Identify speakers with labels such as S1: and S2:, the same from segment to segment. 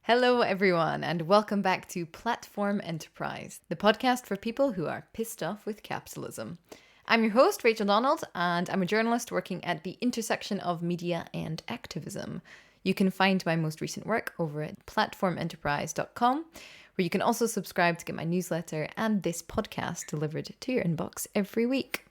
S1: Hello, everyone, and welcome back to Platform Enterprise, the podcast for people who are pissed off with capitalism. I'm your host, Rachel Donald, and I'm a journalist working at the intersection of media and activism. You can find my most recent work over at platformenterprise.com, where you can also subscribe to get my newsletter and this podcast delivered to your inbox every week.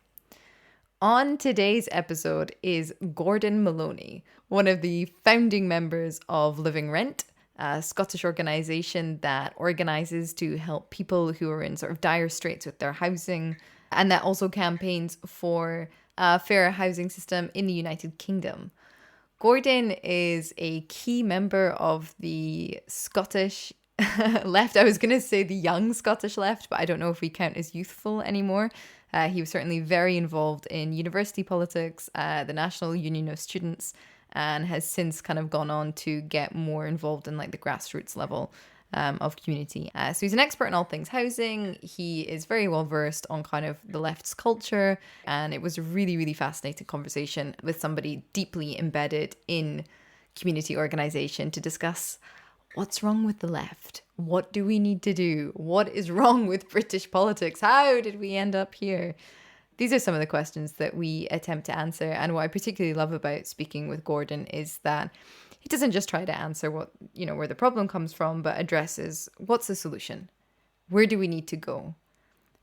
S1: On today's episode is Gordon Maloney, one of the founding members of Living Rent, a Scottish organisation that organises to help people who are in sort of dire straits with their housing, and that also campaigns for a fairer housing system in the United Kingdom. Gordon is a key member of the Scottish left. I was going to say the young Scottish left, but I don't know if we count as youthful anymore. He was certainly very involved in university politics, the National Union of Students, and has since kind of gone on to get more involved in like the grassroots level of community. So he's an expert in all things housing. He is very well versed on kind of the left's culture, and it was a really, really fascinating conversation with somebody deeply embedded in community organisation to discuss what's wrong with the left? What do we need to do? What is wrong with British politics? How did we end up here? These are some of the questions that we attempt to answer. And what I particularly love about speaking with Gordon is that he doesn't just try to answer where the problem comes from, but addresses what's the solution? Where do we need to go?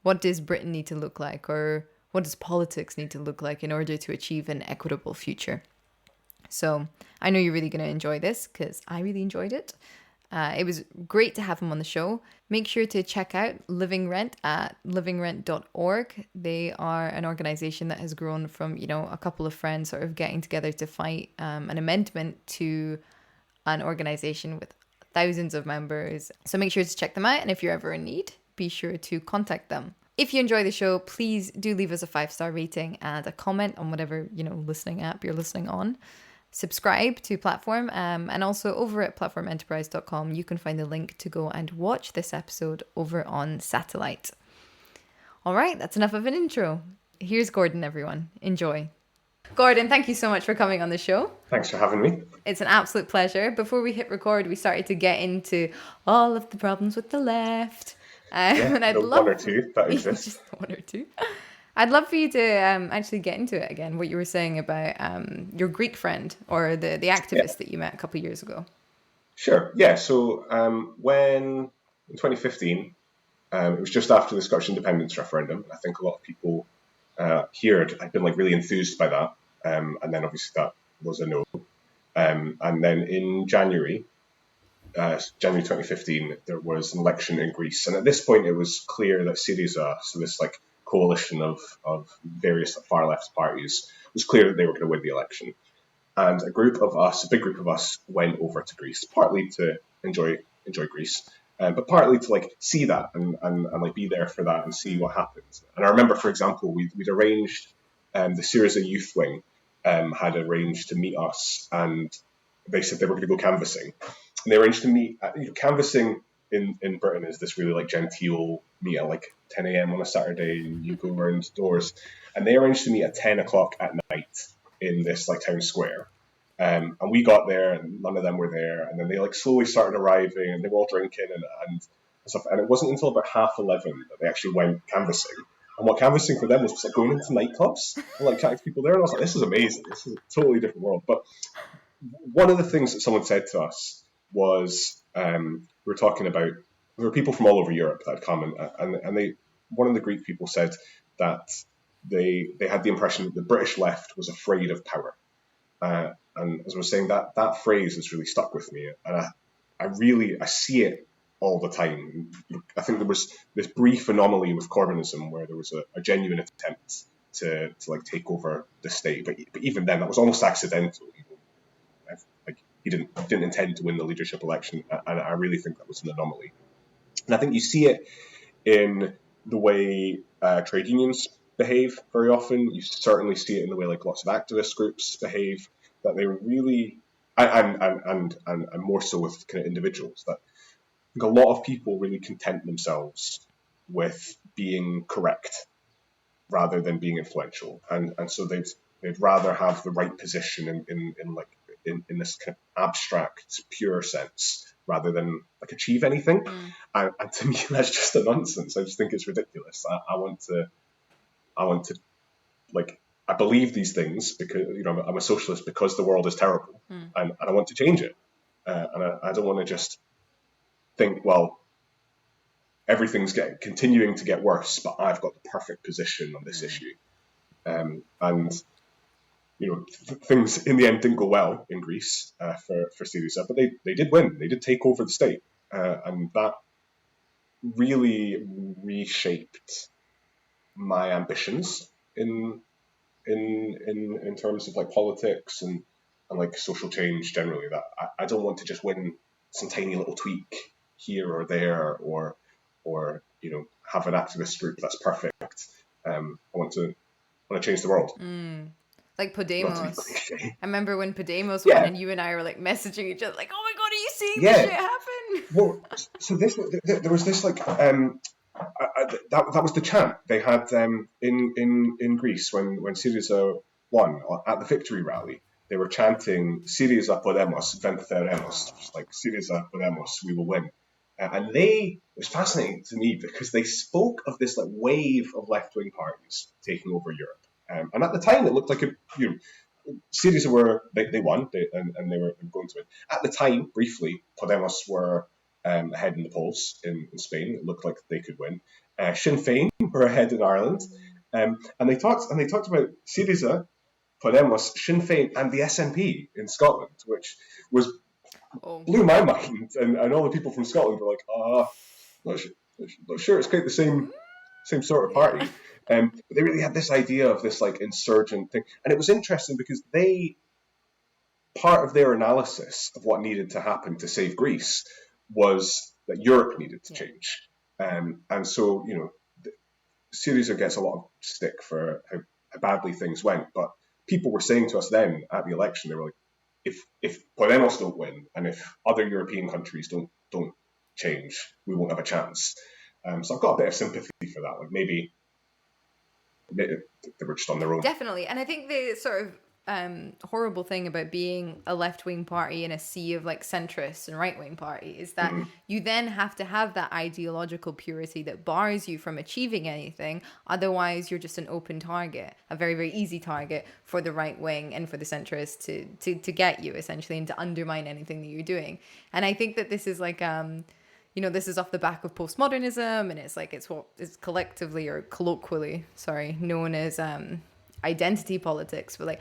S1: What does Britain need to look like? Or what does politics need to look like in order to achieve an equitable future? So I know you're really going to enjoy this because I really enjoyed it. It was great to have him on the show. Make sure to check out Living Rent at livingrent.org. They are an organisation that has grown from, a couple of friends sort of getting together to fight an amendment to an organisation with thousands of members. So make sure to check them out. And if you're ever in need, be sure to contact them. If you enjoy the show, please do leave us a 5-star rating and a comment on whatever, listening app you're listening on. Subscribe to Platform, and also over at platformenterprise.com you can find the link to go and watch this episode over on satellite. All right, that's enough of an intro. Here's Gordon, everyone. Enjoy. Gordon, thank you so much for coming on the show.
S2: Thanks for having me.
S1: It's an absolute pleasure. Before we hit record, we started to get into all of the problems with the left.
S2: And I'd love one or two that exist.
S1: Just one or two. I'd love for you to actually get into it again, what you were saying about your Greek friend or the activist that you met a couple of years ago.
S2: Sure. Yeah. So when in 2015, it was just after the Scottish independence referendum. I think a lot of people here had been really enthused by that. And then obviously that was a no. And then in January 2015, there was an election in Greece. And at this point, it was clear that Syriza, so this coalition of various far left parties, it was clear that they were going to win the election. And a big group of us went over to Greece, partly to enjoy Greece, but partly to see that and be there for that and see what happens. And I remember, for example, we'd arranged, the Syriza Youth Wing had arranged to meet us, and they said they were going to go canvassing. And they arranged to meet, canvassing in Britain is this really genteel meet at 10 a.m. on a Saturday, and you go around doors. And they arranged to meet at 10 o'clock at night in this town square. And we got there, and none of them were there. And then they slowly started arriving, and they were all drinking and stuff. And it wasn't until about 11:30 that they actually went canvassing. And what canvassing for them was going into nightclubs and chatting to people there. And I was like, this is amazing. This is a totally different world. But one of the things that someone said to us was, we were talking about, there were people from all over Europe that had come, and one of the Greek people said that they had the impression that the British left was afraid of power. And as I was saying, that phrase has really stuck with me, and I see it all the time. I think there was this brief anomaly with Corbynism where there was a genuine attempt to take over the state, but even then that was almost accidental. He didn't intend to win the leadership election, and I really think that was an anomaly. And I think you see it in the way trade unions behave very often. You certainly see it in the way lots of activist groups behave, that they really, and more so with kind of individuals, that I think a lot of people really content themselves with being correct rather than being influential, and so they'd rather have the right position in this kind of abstract, pure sense rather than like achieve anything.
S1: Mm.
S2: And to me, that's just a nonsense. I just think it's ridiculous. I want to like, I believe these things because, you know, I'm a socialist because the world is terrible, and I want to change it. And I don't want to just think, well, everything's continuing to get worse, but I've got the perfect position on this issue. And you know, things in the end didn't go well in Greece for Syriza, but they did win. They did take over the state, and that really reshaped my ambitions in terms of like politics and like social change generally. That I don't want to just win some tiny little tweak here or there, or you know, have an activist group that's perfect. I want to change the world.
S1: Like Podemos. I remember when Podemos
S2: Yeah.
S1: won, and you and I were like messaging each other, like, "Oh my god, are you seeing
S2: Yeah.
S1: this shit happen?"
S2: Well, so there was this like that was the chant they had in Greece when Syriza won at the victory rally. They were chanting "Syriza Podemos, venceremos," just like "Syriza Podemos, we will win." And it was fascinating to me because they spoke of this like wave of left-wing parties taking over Europe. And at the time, it looked like Syriza they won, and they were going to win. At the time, briefly, Podemos were ahead in the polls in Spain. It looked like they could win. Sinn Féin were ahead in Ireland, and they talked about Syriza, Podemos, Sinn Féin, and the SNP in Scotland, which blew my mind. And all the people from Scotland were like, not sure it's quite the same sort of party. But they really had this idea of this like insurgent thing, and it was interesting because part of their analysis of what needed to happen to save Greece was that Europe needed to change. And so, you know, Syriza gets a lot of stick for how badly things went, but people were saying to us then at the election, they were like, if Podemos don't win, and if other European countries don't change, we won't have a chance. So I've got a bit of sympathy for that. Like maybe they were just on their own.
S1: Definitely. And I think the sort of horrible thing about being a left-wing party in a sea of like centrists and right-wing party is that you then have to have that ideological purity that bars you from achieving anything. Otherwise, you're just an open target, a very, very easy target for the right wing and for the centrists to get you, essentially, and to undermine anything that you're doing. And I think that this is like you know, this is off the back of postmodernism, and it's like it's what is collectively or colloquially, known as identity politics. But like,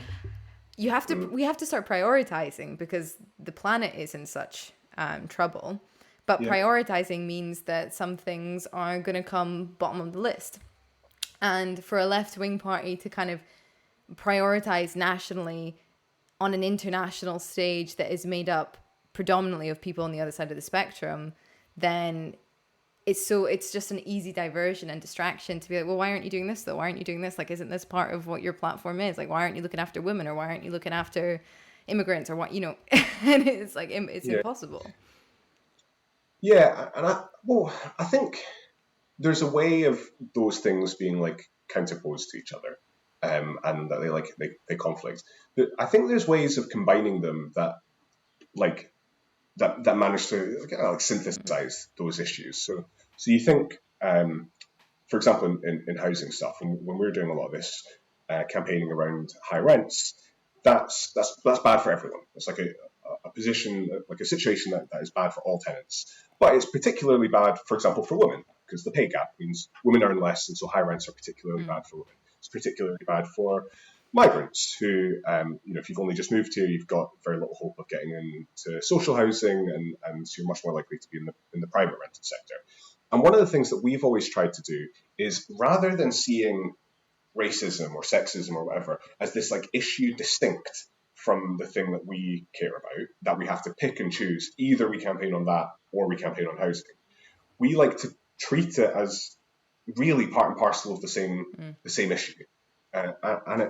S1: we have to start prioritizing because the planet is in such trouble. But prioritizing means that some things are going to come bottom of the list. And for a left-wing party to kind of prioritize nationally on an international stage that is made up predominantly of people on the other side of the spectrum, then it's just an easy diversion and distraction to be like, well, why aren't you doing this though? Why aren't you doing this? Like, isn't this part of what your platform is? Like, why aren't you looking after women, or why aren't you looking after immigrants, or what, you know? And it's like, it's impossible.
S2: Yeah, and I think there's a way of those things being like counterposed to each other, and that they conflict. I think there's ways of combining them that manage to like synthesize those issues. So you think, for example, in housing stuff, when we're doing a lot of this campaigning around high rents, that's bad for everyone. It's like a position, like a situation that is bad for all tenants. But it's particularly bad, for example, for women, because the pay gap means women earn less, and so high rents are particularly bad for women. It's particularly bad for migrants who, you know, if you've only just moved here, you've got very little hope of getting into social housing, and so you're much more likely to be in the private rented sector. And one of the things that we've always tried to do is, rather than seeing racism or sexism or whatever as this like issue distinct from the thing that we care about, that we have to pick and choose, either we campaign on that or we campaign on housing, we like to treat it as really part and parcel of the same issue. And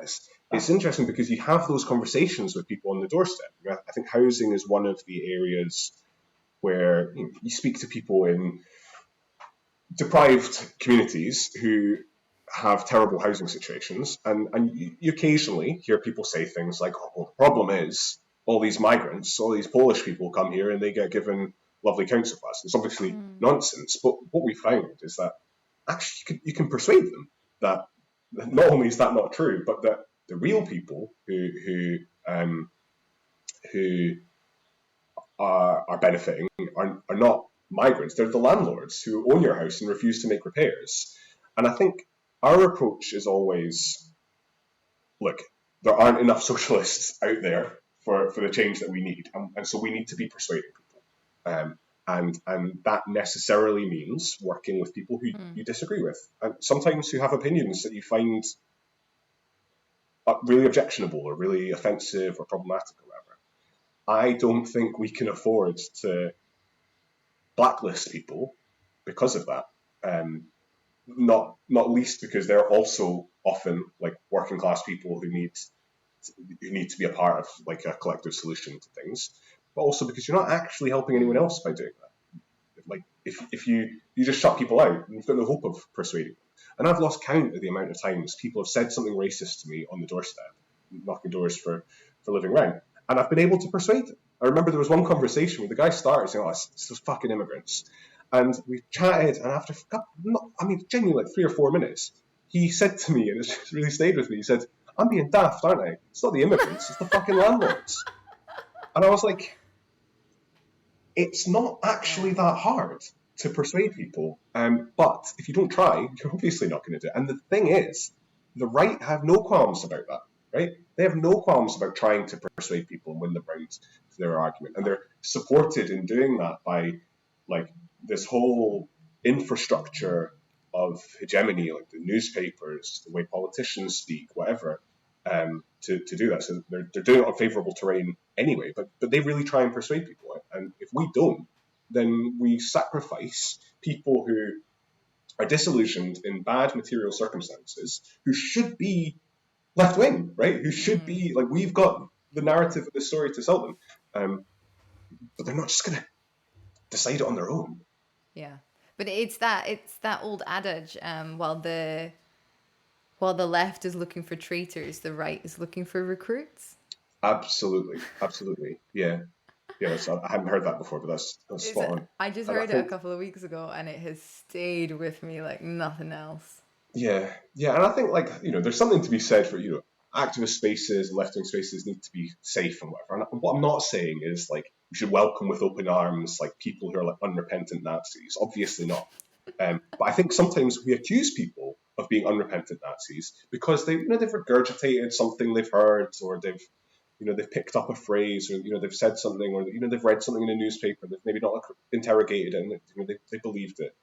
S2: it's interesting because you have those conversations with people on the doorstep. I think housing is one of the areas where you speak to people in deprived communities who have terrible housing situations, and you occasionally hear people say things like, oh, well, the problem is all these migrants, all these Polish people come here and they get given lovely council class. It's obviously nonsense, but what we found is that actually you can persuade them that not only is that not true, but that the real people who are benefiting are not migrants. They're the landlords who own your house and refuse to make repairs. And I think our approach is always, look, there aren't enough socialists out there for the change that we need, and so we need to be persuading people. And that necessarily means working with people who you disagree with, and sometimes who have opinions that you find really objectionable or really offensive or problematic or whatever. I don't think we can afford to blacklist people because of that. Not least because they're also often like working class people who need to be a part of like a collective solution to things, but also because you're not actually helping anyone else by doing that. Like if you just shut people out, you've got no hope of persuading them. And I've lost count of the amount of times people have said something racist to me on the doorstep, knocking doors for living rent, and I've been able to persuade them. I remember there was one conversation where the guy started saying, "Oh, it's those fucking immigrants," and we chatted, and after genuinely like 3 or 4 minutes, he said to me, and it's really stayed with me. He said, "I'm being daft, aren't I? It's not the immigrants, it's the fucking landlords." And I was like, it's not actually that hard to persuade people. But if you don't try, you're obviously not going to do it. And the thing is, the right have no qualms about that, right? They have no qualms about trying to persuade people and win them round to their argument. And they're supported in doing that by like this whole infrastructure of hegemony, like the newspapers, the way politicians speak, whatever, to do that. So they're doing it on favourable terrain anyway, but they really try and persuade people. And if we don't, then we sacrifice people who are disillusioned in bad material circumstances, who should be left wing, right? Who should be like, we've got the narrative of the story to sell them, but they're not just going to decide it on their own.
S1: Yeah, but it's that old adage. While the left is looking for traitors, the right is looking for recruits.
S2: Absolutely, yeah. So I hadn't heard that before, but that's spot on.
S1: I just heard it a couple of weeks ago, and it has stayed with me like nothing else.
S2: Yeah, and I think like there's something to be said for activist spaces and left-wing spaces need to be safe and whatever. And what I'm not saying is like we should welcome with open arms like people who are like unrepentant Nazis. Obviously not. But I think sometimes we accuse people of being unrepentant Nazis because they've regurgitated something they've heard, or they've picked up a phrase, or they've said something, or they've read something in a newspaper, they've maybe not interrogated it, and they believed it.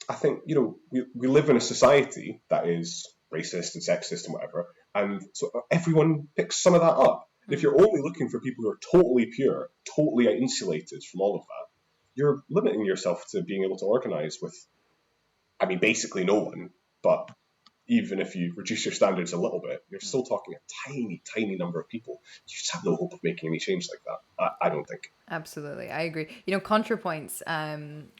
S2: I think we live in a society that is racist and sexist and whatever, and so everyone picks some of that up. And if you're only looking for people who are totally pure, totally insulated from all of that, you're limiting yourself to being able to organise with, basically no one. But even if you reduce your standards a little bit, you're still talking a tiny, tiny number of people. You just have no hope of making any change like that. I don't think.
S1: Absolutely, I agree. Contrapoints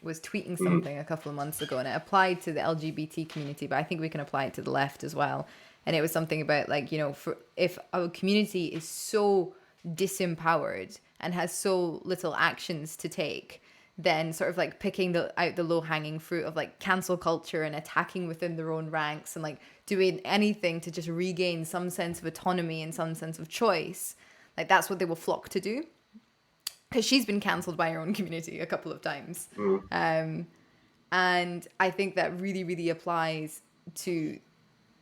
S1: was tweeting something a couple of months ago, and it applied to the LGBT community, but I think we can apply it to the left as well. And it was something about if a community is so disempowered and has so little actions to take, then sort of like picking out the low-hanging fruit of like cancel culture and attacking within their own ranks and like doing anything to just regain some sense of autonomy and some sense of choice, like that's what they will flock to do. Because she's been cancelled by her own community a couple of times. And I think that really, really applies to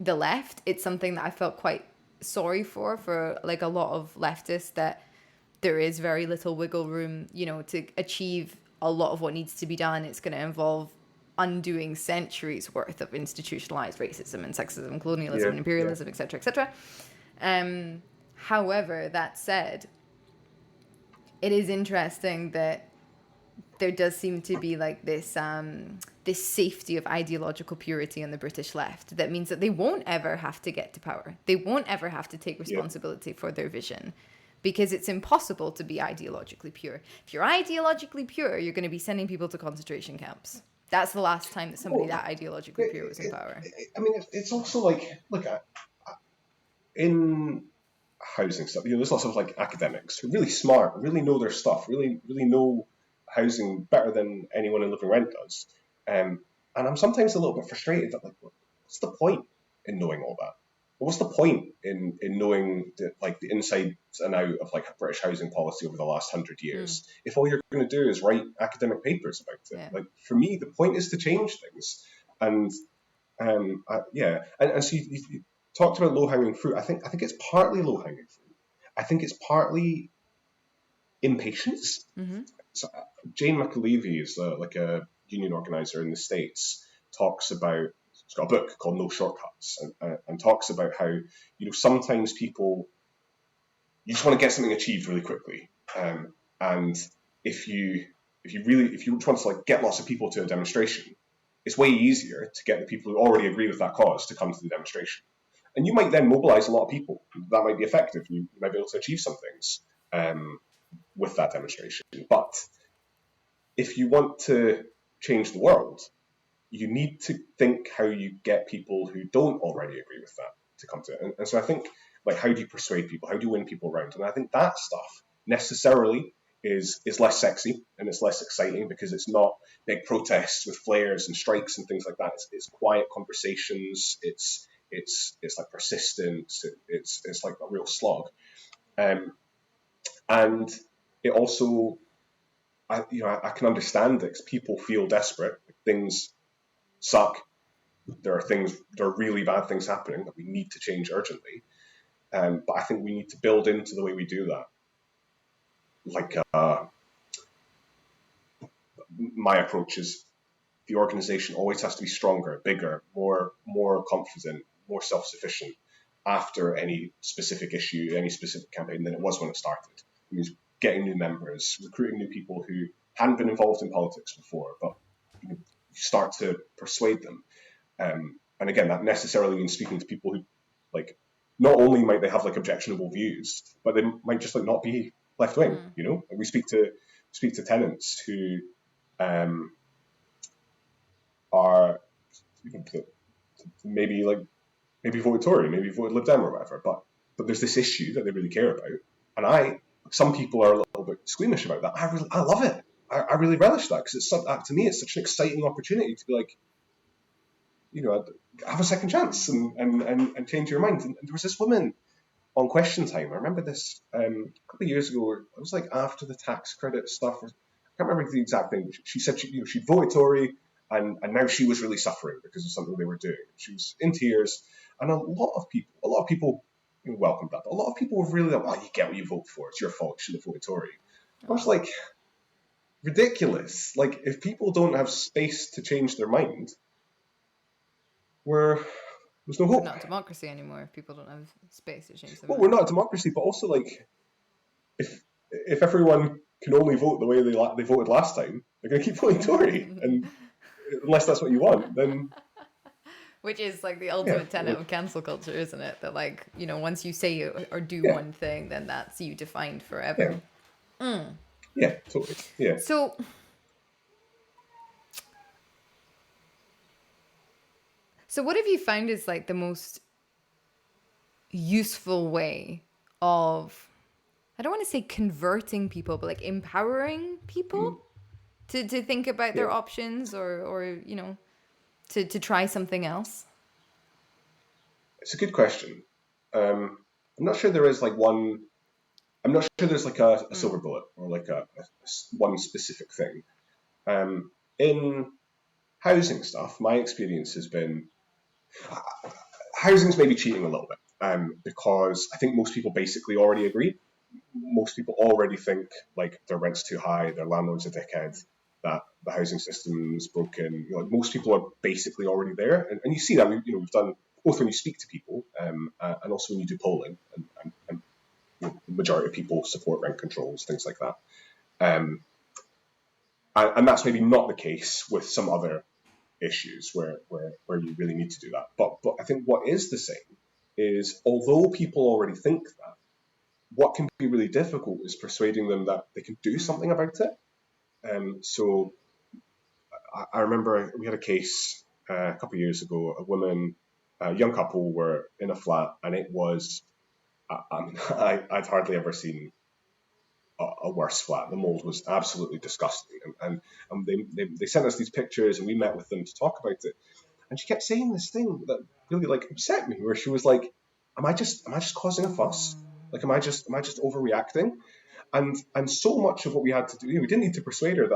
S1: the left. It's something that I felt quite sorry for like a lot of leftists, that there is very little wiggle room, to achieve a lot of what needs to be done. It's going to involve undoing centuries worth of institutionalized racism and sexism, colonialism, and imperialism, etc., etc. However, that said, it is interesting that there does seem to be like this this safety of ideological purity on the British left that means that they won't ever have to get to power. They won't ever have to take responsibility for their vision, because it's impossible to be ideologically pure. If you're ideologically pure, you're going to be sending people to concentration camps. That's the last time that somebody that ideologically pure was in power.
S2: It's also like, look, in housing stuff. There's lots of like academics who are really smart, really know their stuff, really know housing better than anyone in Living Rent does. And I'm sometimes a little bit frustrated that, like, what's the point in knowing all that? What's the point in knowing the insides and out of like British housing policy over the last 100 years if all you're going to do is write academic papers about it?
S1: Yeah.
S2: Like, for me, the point is to change things. And so you talked about low hanging fruit. I think it's partly low hanging fruit. I think it's partly impatience. So Jane McAlevey is like a union organizer in the States. She's got a book called No Shortcuts, and talks about how sometimes people, you just want to get something achieved really quickly, and if you want to like get lots of people to a demonstration, it's way easier to get the people who already agree with that cause to come to the demonstration. And you might then mobilize a lot of people. That might be effective. You might be able to achieve some things with that demonstration. But if you want to change the world, you need to think how you get people who don't already agree with that to come to it. And so I think, like, how do you persuade people? How do you win people around? And I think that stuff necessarily is less sexy and it's less exciting because it's not big protests with flares and strikes and things like that. It's quiet conversations. It's like persistence. It's like a real slog. And it also, I can understand it because people feel desperate. Things suck. There are really bad things happening that we need to change urgently. But I think we need to build into the way we do that. Like, my approach is the organization always has to be stronger, bigger, more confident, more self-sufficient after any specific issue, any specific campaign than it was when it started. It means getting new members, recruiting new people who hadn't been involved in politics before, but you start to persuade them. And again, that necessarily means speaking to people who, like, not only might they have like objectionable views, but they might just like not be left wing. We speak to tenants who are maybe voted Tory, maybe voted Lib Dem or whatever, but there's this issue that they really care about, and some people are a little bit squeamish about that. I love it. I really relish that because to me it's such an exciting opportunity to be like, have a second chance and change your mind. And there was this woman on Question Time. I remember this a couple of years ago. It was like after the tax credit stuff. I can't remember the exact thing. But she said she voted Tory, and now she was really suffering because of something they were doing. She was in tears, and a lot of people welcomed that. But a lot of people were really like, "Oh, you get what you vote for. It's your fault. You should have voted Tory." I was like, ridiculous. Like, if people don't have space to change their mind, there's no hope.
S1: We're not a democracy anymore if people don't have space to change them.
S2: Well, we're not a democracy, but also, like, if everyone can only vote the way they voted last time, they're going to keep voting Tory, and unless that's what you want, then.
S1: Which is like the ultimate tenet of cancel culture, isn't it? That, like, once you say or do one thing, then that's you defined forever.
S2: Yeah, totally. Yeah.
S1: So what have you found is like the most useful way of, I don't want to say converting people, but like empowering people to think about their options or to try something else?
S2: It's a good question. I'm not sure there is like one. I'm not sure there's like a silver bullet or like a one specific thing. In housing stuff, my experience has been housing's maybe cheating a little bit because I think most people basically already agree. Most people already think like their rent's too high, their landlord's a dickhead, that the housing system's broken. Like, most people are basically already there, and you see that we've done both when you speak to people and also when you do polling, and the majority of people support rent controls, things like that. And that's maybe not the case with some other issues where you really need to do that. But I think what is the same is, although people already think that, what can be really difficult is persuading them that they can do something about it. So I remember we had a case a couple of years ago. A young couple were in a flat, and it was I'd hardly ever seen a worse flat. The mold was absolutely disgusting, and they sent us these pictures, and we met with them to talk about it. And she kept saying this thing that really like upset me, where she was like, am I just causing a fuss? Like, am I just overreacting? And so much of what we had to do, we didn't need to persuade her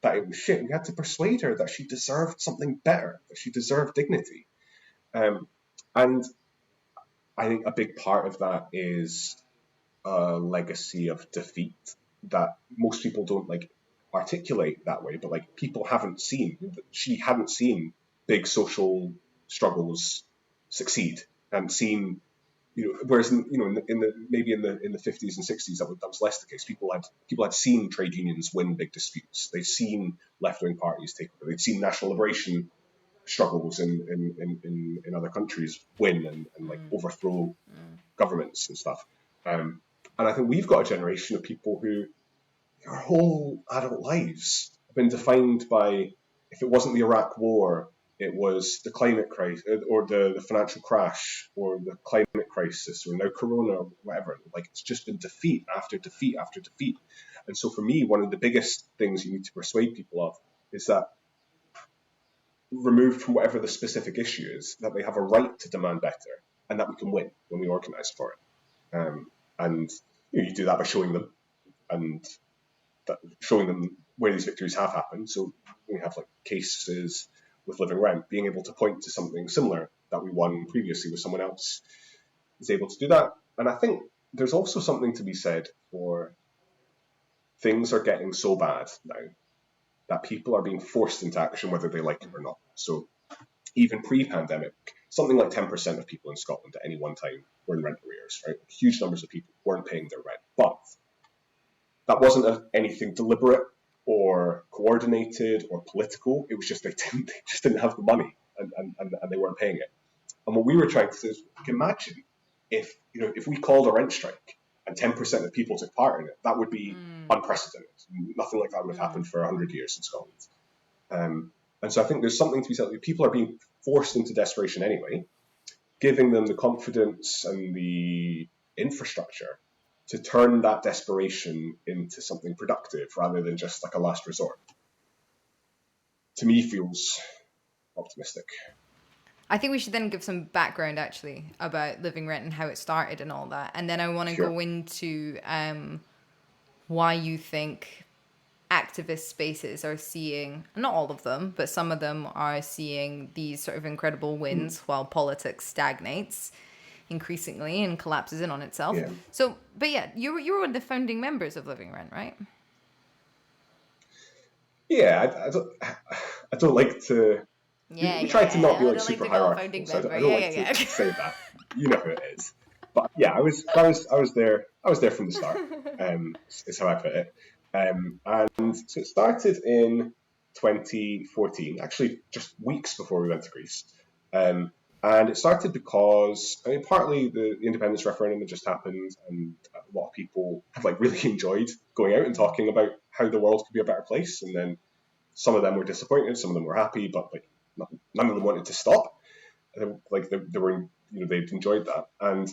S2: that it was shit. We had to persuade her that she deserved something better, that she deserved dignity. And I think a big part of that is a legacy of defeat that most people don't like articulate that way, but like people haven't seen. She hadn't seen big social struggles succeed and seen, whereas in the 50s and 60s that was less the case. People had seen trade unions win big disputes. They'd seen left-wing parties take over. They'd seen national liberation struggles in other countries win and like overthrow governments and stuff. And I think we've got a generation of people who their whole adult lives have been defined by, if it wasn't the Iraq War, it was the climate crisis or the financial crash or the climate crisis or now Corona or whatever. Like, it's just been defeat after defeat after defeat. And so for me, one of the biggest things you need to persuade people of is that, removed from whatever the specific issue is, that they have a right to demand better and that we can win when we organise for it. And you do that by showing them where these victories have happened. So we have like cases with Living Rent, being able to point to something similar that we won previously with someone else is able to do that. And I think there's also something to be said for things are getting so bad now that people are being forced into action whether they like it or not. So even pre-pandemic, something like 10% of people in Scotland at any one time were in rent arrears, right? Huge numbers of people weren't paying their rent. But that wasn't anything deliberate or coordinated or political. It was just they just didn't have the money and they weren't paying it. And what we were trying to say is, imagine if we called a rent strike and 10% of people took part in it, that would be unprecedented. Nothing like that would have happened for 100 years in Scotland. And so I think there's something to be said. People are being forced into desperation anyway, giving them the confidence and the infrastructure to turn that desperation into something productive rather than just like a last resort, to me feels optimistic.
S1: I think we should then give some background actually about Living Rent and how it started and all that. And then I want to go into why you think activist spaces are seeing, not all of them, but some of them are seeing these sort of incredible wins while politics stagnates increasingly and collapses in on itself. Yeah. So, but yeah, you were one of the founding members of Living Rent, right?
S2: Yeah, I don't like to. We try to not be like super hierarchical. So I don't like to say that. You know who it is. But yeah, I was there. I was there from the start. Is how I put it. And so it started in 2014, actually just weeks before we went to Greece. And it started because, partly the independence referendum had just happened, and a lot of people have like really enjoyed going out and talking about how the world could be a better place. And then some of them were disappointed, some of them were happy, but like none of them wanted to stop. Like they were, they'd enjoyed that. And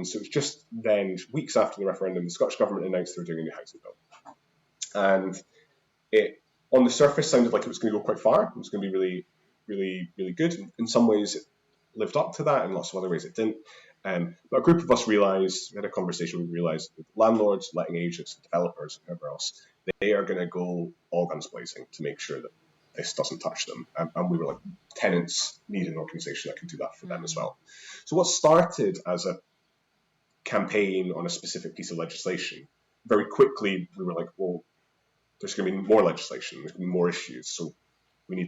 S2: so it was just then, weeks after the referendum, the Scottish government announced they were doing a new housing bill. And it, on the surface, sounded like it was going to go quite far. It was going to be really, really, really good. In some ways, it lived up to that. In lots of other ways, it didn't. But a group of us realised, we had a conversation, we realised that landlords, letting agents, developers, and whoever else, they are going to go all guns blazing to make sure that this doesn't touch them. And we were like, tenants need an organisation that can do that for them as well. So what started as a campaign on a specific piece of legislation, very quickly we were like, well, there's going to be more legislation, there's going to be more issues. So we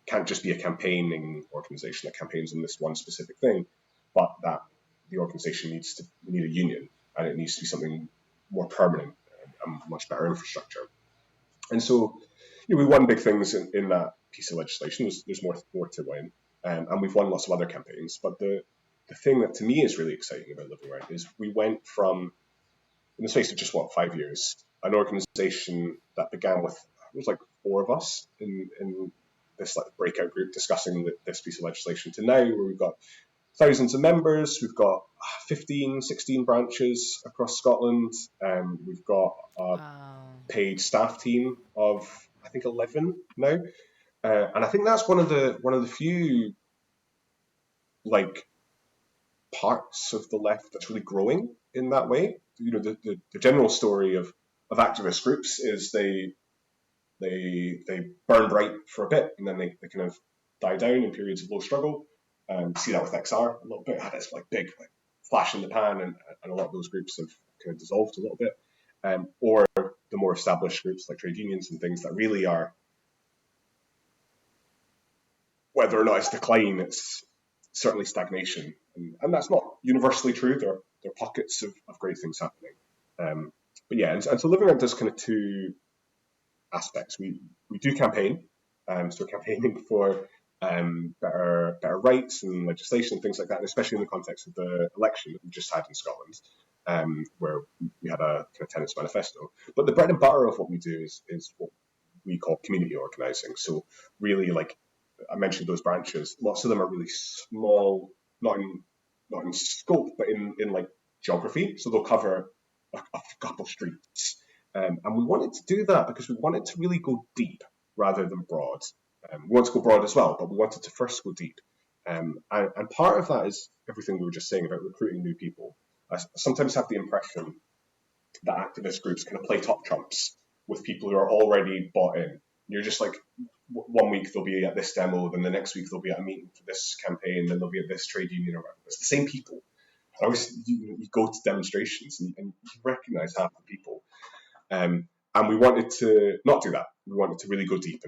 S2: can't just be a campaigning organisation that campaigns on this one specific thing, but that the organisation we need a union, and it needs to be something more permanent and much better infrastructure. And so we won big things in that piece of legislation. There's more to win. And we've won lots of other campaigns. But the thing that to me is really exciting about Living Rent is we went from, in the space of just 5 years, an organisation that began with, it was like 4 of us in this like breakout group discussing this piece of legislation, to now where we've got thousands of members. We've got 15, 16 branches across Scotland. We've got a paid staff team of, I think, 11 now. And I think that's one of the few like parts of the left that's really growing in that way. You know, the general story of activist groups is they burn bright for a bit and then they kind of die down in periods of low struggle. See that with XR a little bit. Had this like big flash in the pan, and a lot of those groups have kind of dissolved a little bit. Or the more established groups like trade unions and things that really are, whether or not it's decline, it's certainly stagnation, and that's not universally true. There are pockets of great things happening. But yeah, and so Living Rent does kind of two aspects. We do campaign, so we're campaigning for better rights and legislation and things like that, and especially in the context of the election that we just had in Scotland, where we had a kind of tenants manifesto. But the bread and butter of what we do is what we call community organising. So really, like I mentioned, those branches, lots of them are really small, not in scope, but in like geography. So they'll cover a couple streets. And we wanted to do that because we wanted to really go deep rather than broad. We want to go broad as well, but we wanted to first go deep. And part of that is everything we were just saying about recruiting new people. I sometimes have the impression that activist groups kind of play top trumps with people who are already bought in. You're just like, one week they'll be at this demo, then the next week they'll be at a meeting for this campaign, then they'll be at this trade union or whatever. It's the same people. I always, you go to demonstrations and you recognise half the people. And we wanted to not do that. We wanted to really go deep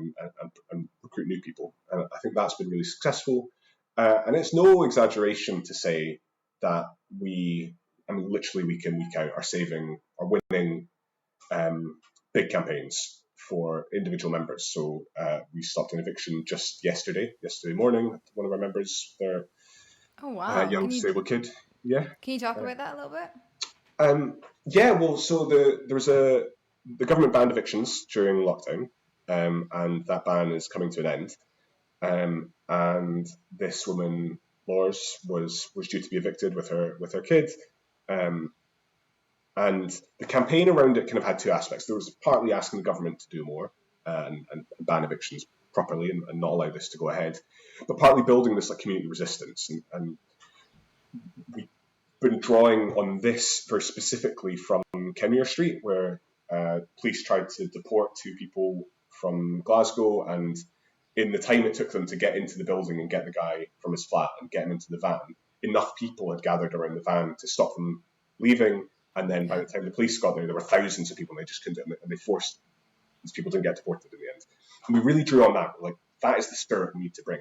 S2: and recruit new people. And I think that's been really successful. And it's no exaggeration to say that literally week in, week out, are winning big campaigns for individual members. So we stopped an eviction just yesterday morning. One of our members, their young disabled kid. Yeah.
S1: Can you talk about that a little bit?
S2: So the government banned evictions during lockdown, and that ban is coming to an end. And this woman, Lors, was due to be evicted with her kid. And the campaign around it kind of had two aspects. There was partly asking the government to do more and ban evictions properly and not allow this to go ahead, but partly building this like community resistance. And we've been drawing on this very specifically from Kenmure Street, where police tried to deport two people from Glasgow, and in the time it took them to get into the building and get the guy from his flat and get him into the van, enough people had gathered around the van to stop them leaving. And then by the time the police got there were thousands of people, and they just couldn't do it, and they forced these people to get deported in the end. And we really drew on that. Like, that is the spirit we need to bring.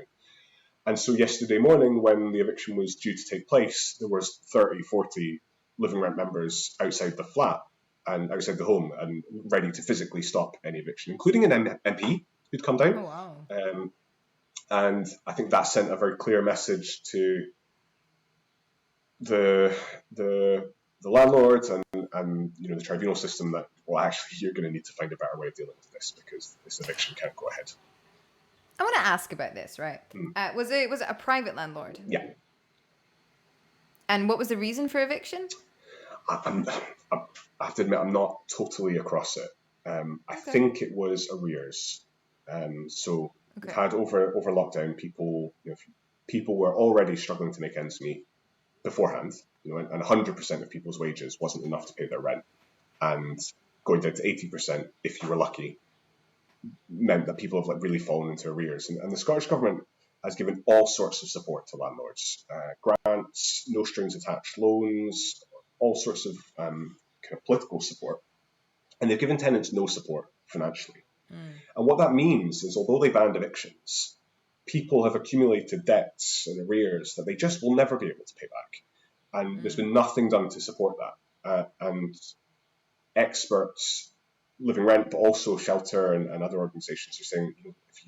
S2: And so yesterday morning, when the eviction was due to take place, there was 30, 40 Living Rent members outside the flat and outside the home and ready to physically stop any eviction, including an MP who'd come down.
S1: Oh, wow.
S2: And I think that sent a very clear message to the landlords and the tribunal system that, well, actually, you're going to need to find a better way of dealing with this because this eviction can't go ahead.
S1: I want to ask about this, right? Was it a private landlord?
S2: Yeah.
S1: And what was the reason for eviction?
S2: I have to admit, I'm not totally across it. I think it was arrears. We've had over lockdown, people were already struggling to make ends meet beforehand, and 100% of people's wages wasn't enough to pay their rent, and going down to 80%, if you were lucky, meant that people have really fallen into arrears. And the Scottish Government has given all sorts of support to landlords, grants, no strings attached loans, all sorts of kind of political support, and they've given tenants no support financially. And what that means is, although they banned evictions, people have accumulated debts and arrears that they just will never be able to pay back. And there's been nothing done to support that. And experts, Living Rent, but also Shelter and other organisations are saying, if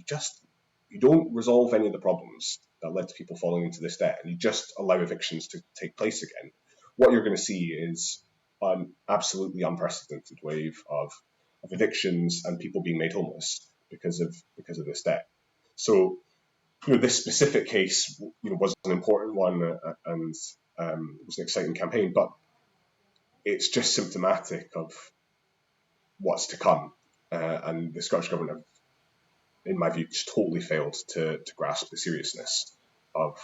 S2: you don't resolve any of the problems that led to people falling into this debt, and you just allow evictions to take place again, what you're going to see is an absolutely unprecedented wave of evictions and people being made homeless because of this debt. So this specific case, was an important one, and it was an exciting campaign, but it's just symptomatic of what's to come. And the Scottish government have, in my view, just totally failed to grasp the seriousness of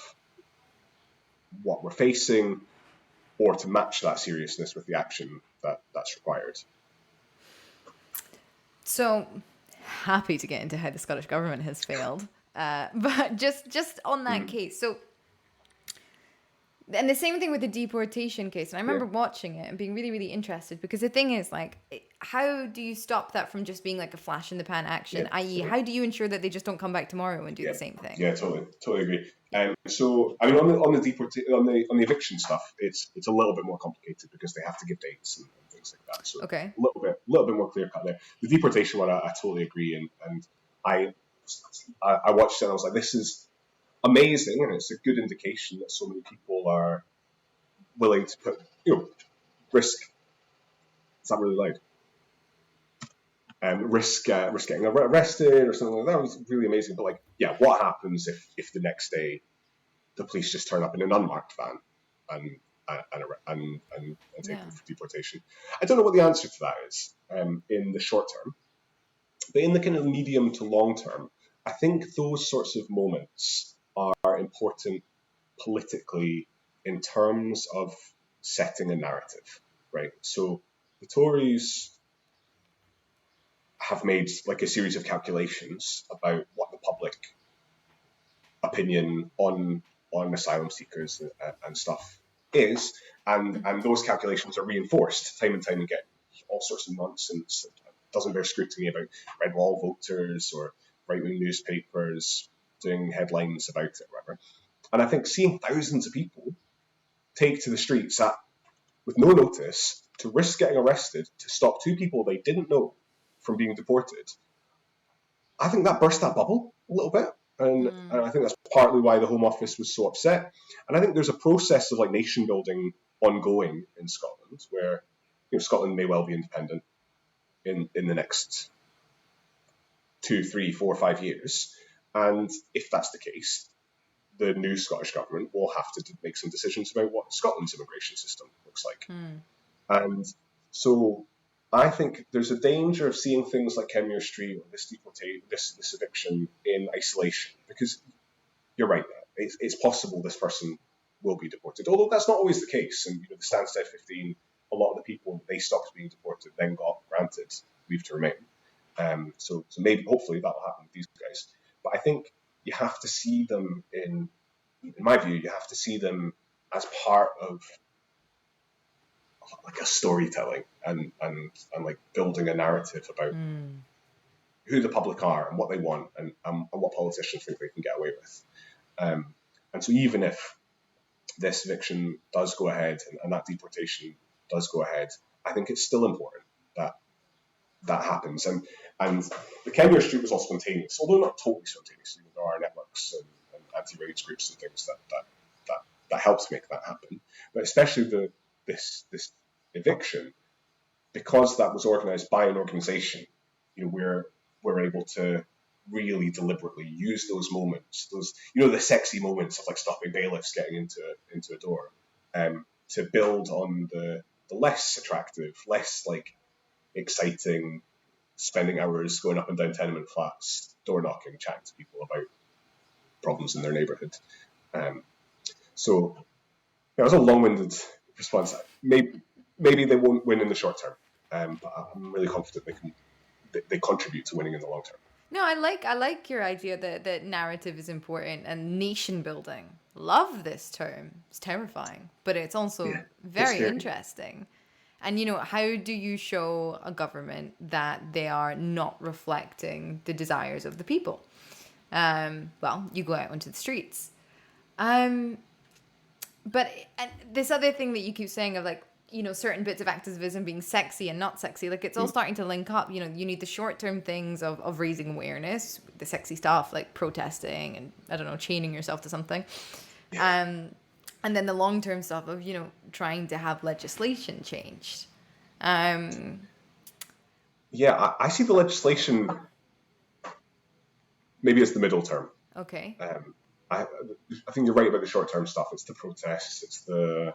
S2: what we're facing, or to match that seriousness with the action that's required.
S1: So happy to get into how the Scottish government has failed, but just on that case. So, and the same thing with the deportation case. And I remember watching it and being really, really interested, because the thing is, like, how do you stop that from just being like a flash in the pan action? I.e., how do you ensure that they just don't come back tomorrow and do the same thing?
S2: Yeah, totally agree. So, I mean, on the eviction stuff, it's a little bit more complicated because they have to give dates and things like that. So,
S1: okay,
S2: a little bit more clear cut there. The deportation one, I totally agree, and I watched it and I was like, this is amazing, and it's a good indication that so many people are willing to put, risk. Is that really loud? Risk getting arrested or something like that. It was really amazing. But what happens if the next day the police just turn up in an unmarked van and take them for deportation? I don't know what the answer to that is in the short term, but in the kind of medium to long term, I think those sorts of moments are important politically in terms of setting a narrative, right? So the Tories have made a series of calculations about what the public opinion on asylum seekers and stuff is, and those calculations are reinforced time and time again. All sorts of nonsense that doesn't bear scrutiny about red wall voters or right-wing newspapers doing headlines about it, or whatever. And I think seeing thousands of people take to the streets with no notice to risk getting arrested to stop two people they didn't know from being deported, I think that burst that bubble a little bit. And I think that's partly why the Home Office was so upset. And I think there's a process of nation building ongoing in Scotland, where Scotland may well be independent in the next 2, 3, 4, 5 years. And if that's the case, the new Scottish government will have to make some decisions about what Scotland's immigration system looks like. And so I think there's a danger of seeing things like Kenmure Street or this eviction in isolation, because you're right, it's possible this person will be deported, although that's not always the case. And the Stansted 15, a lot of the people, they stopped being deported, then got granted leave to remain. So maybe, hopefully, that will happen with these guys. But I think you have to see them in my view, you have to see them as part of a storytelling and building a narrative about who the public are and what they want and what politicians think they can get away with. And so even if this eviction does go ahead and that deportation does go ahead, I think it's still important that happens. And the Kenmure Street was all spontaneous, although not totally spontaneous. There are networks and anti-raids groups and things that helps make that happen. But especially this eviction, because that was organised by an organisation, we're able to really deliberately use those moments, the sexy moments of stopping bailiffs getting into a door, to build on the less attractive, less exciting, spending hours going up and down tenement flats, door knocking, chatting to people about problems in their neighbourhood. So it was a long-winded response. Maybe they won't win in the short term, but I'm really confident they contribute to winning in the long term.
S1: No, I like your idea that narrative is important and nation building. Love this term. It's terrifying, but it's also very interesting. And how do you show a government that they are not reflecting the desires of the people? Well, you go out onto the streets. But and this other thing that you keep saying of certain bits of activism being sexy and not sexy, it's all starting to link up. You need the short-term things of raising awareness, the sexy stuff like protesting and, I don't know, chaining yourself to something. And then the long-term stuff of, trying to have legislation changed.
S2: I see the legislation maybe as the middle term.
S1: Okay.
S2: I think you're right about the short-term stuff. It's the protests. It's the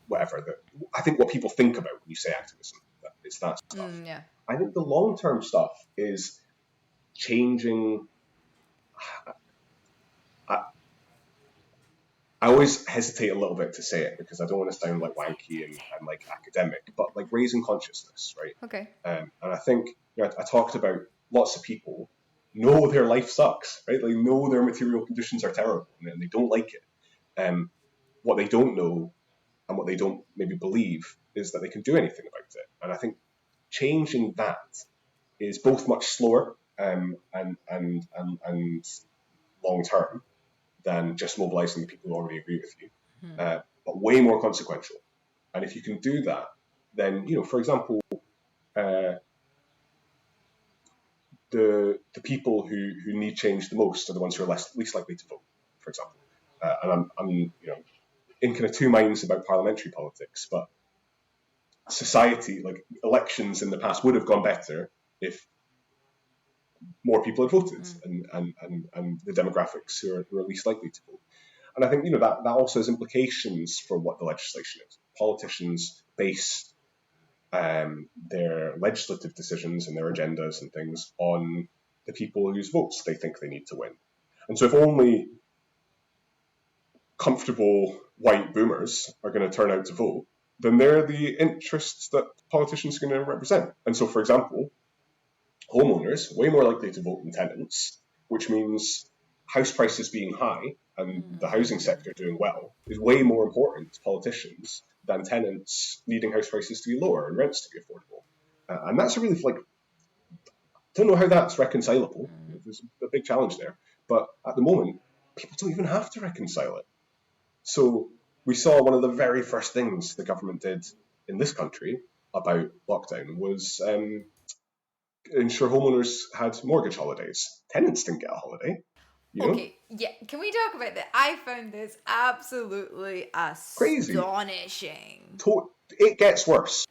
S2: whatever. I think what people think about when you say activism, it's that stuff.
S1: Yeah.
S2: I think the long-term stuff is changing. I, I always hesitate a little bit to say it because I don't want to sound like wanky and like academic, but like raising consciousness, right?
S1: Okay.
S2: And I think I talked about lots of people know their life sucks, right? They know their material conditions are terrible and they don't like it. What they don't know and what they don't maybe believe is that they can do anything about it. And I think changing that is both much slower and long term than just mobilizing the people who already agree with you, but way more consequential. And if you can do that, then for example, the people who need change the most are the ones who are least likely to vote, for example. And I'm in kind of two minds about parliamentary politics, but society, like elections in the past, would have gone better if more people had voted and the demographics who are least likely to vote. And I think that also has implications for what the legislation is. Politicians base their legislative decisions and their agendas and things on the people whose votes they think they need to win. And so if only comfortable white boomers are going to turn out to vote, then they're the interests that politicians are going to represent. And so, for example, homeowners way more likely to vote than tenants, which means house prices being high and the housing sector doing well is way more important to politicians than tenants needing house prices to be lower and rents to be affordable. And that's a really, don't know how that's reconcilable. There's a big challenge there. But at the moment, people don't even have to reconcile it. So we saw one of the very first things the government did in this country about lockdown was ensure homeowners had mortgage holidays. Tenants didn't get a holiday.
S1: Okay, yeah. Can we talk about that? I found this absolutely astonishing.
S2: It gets worse.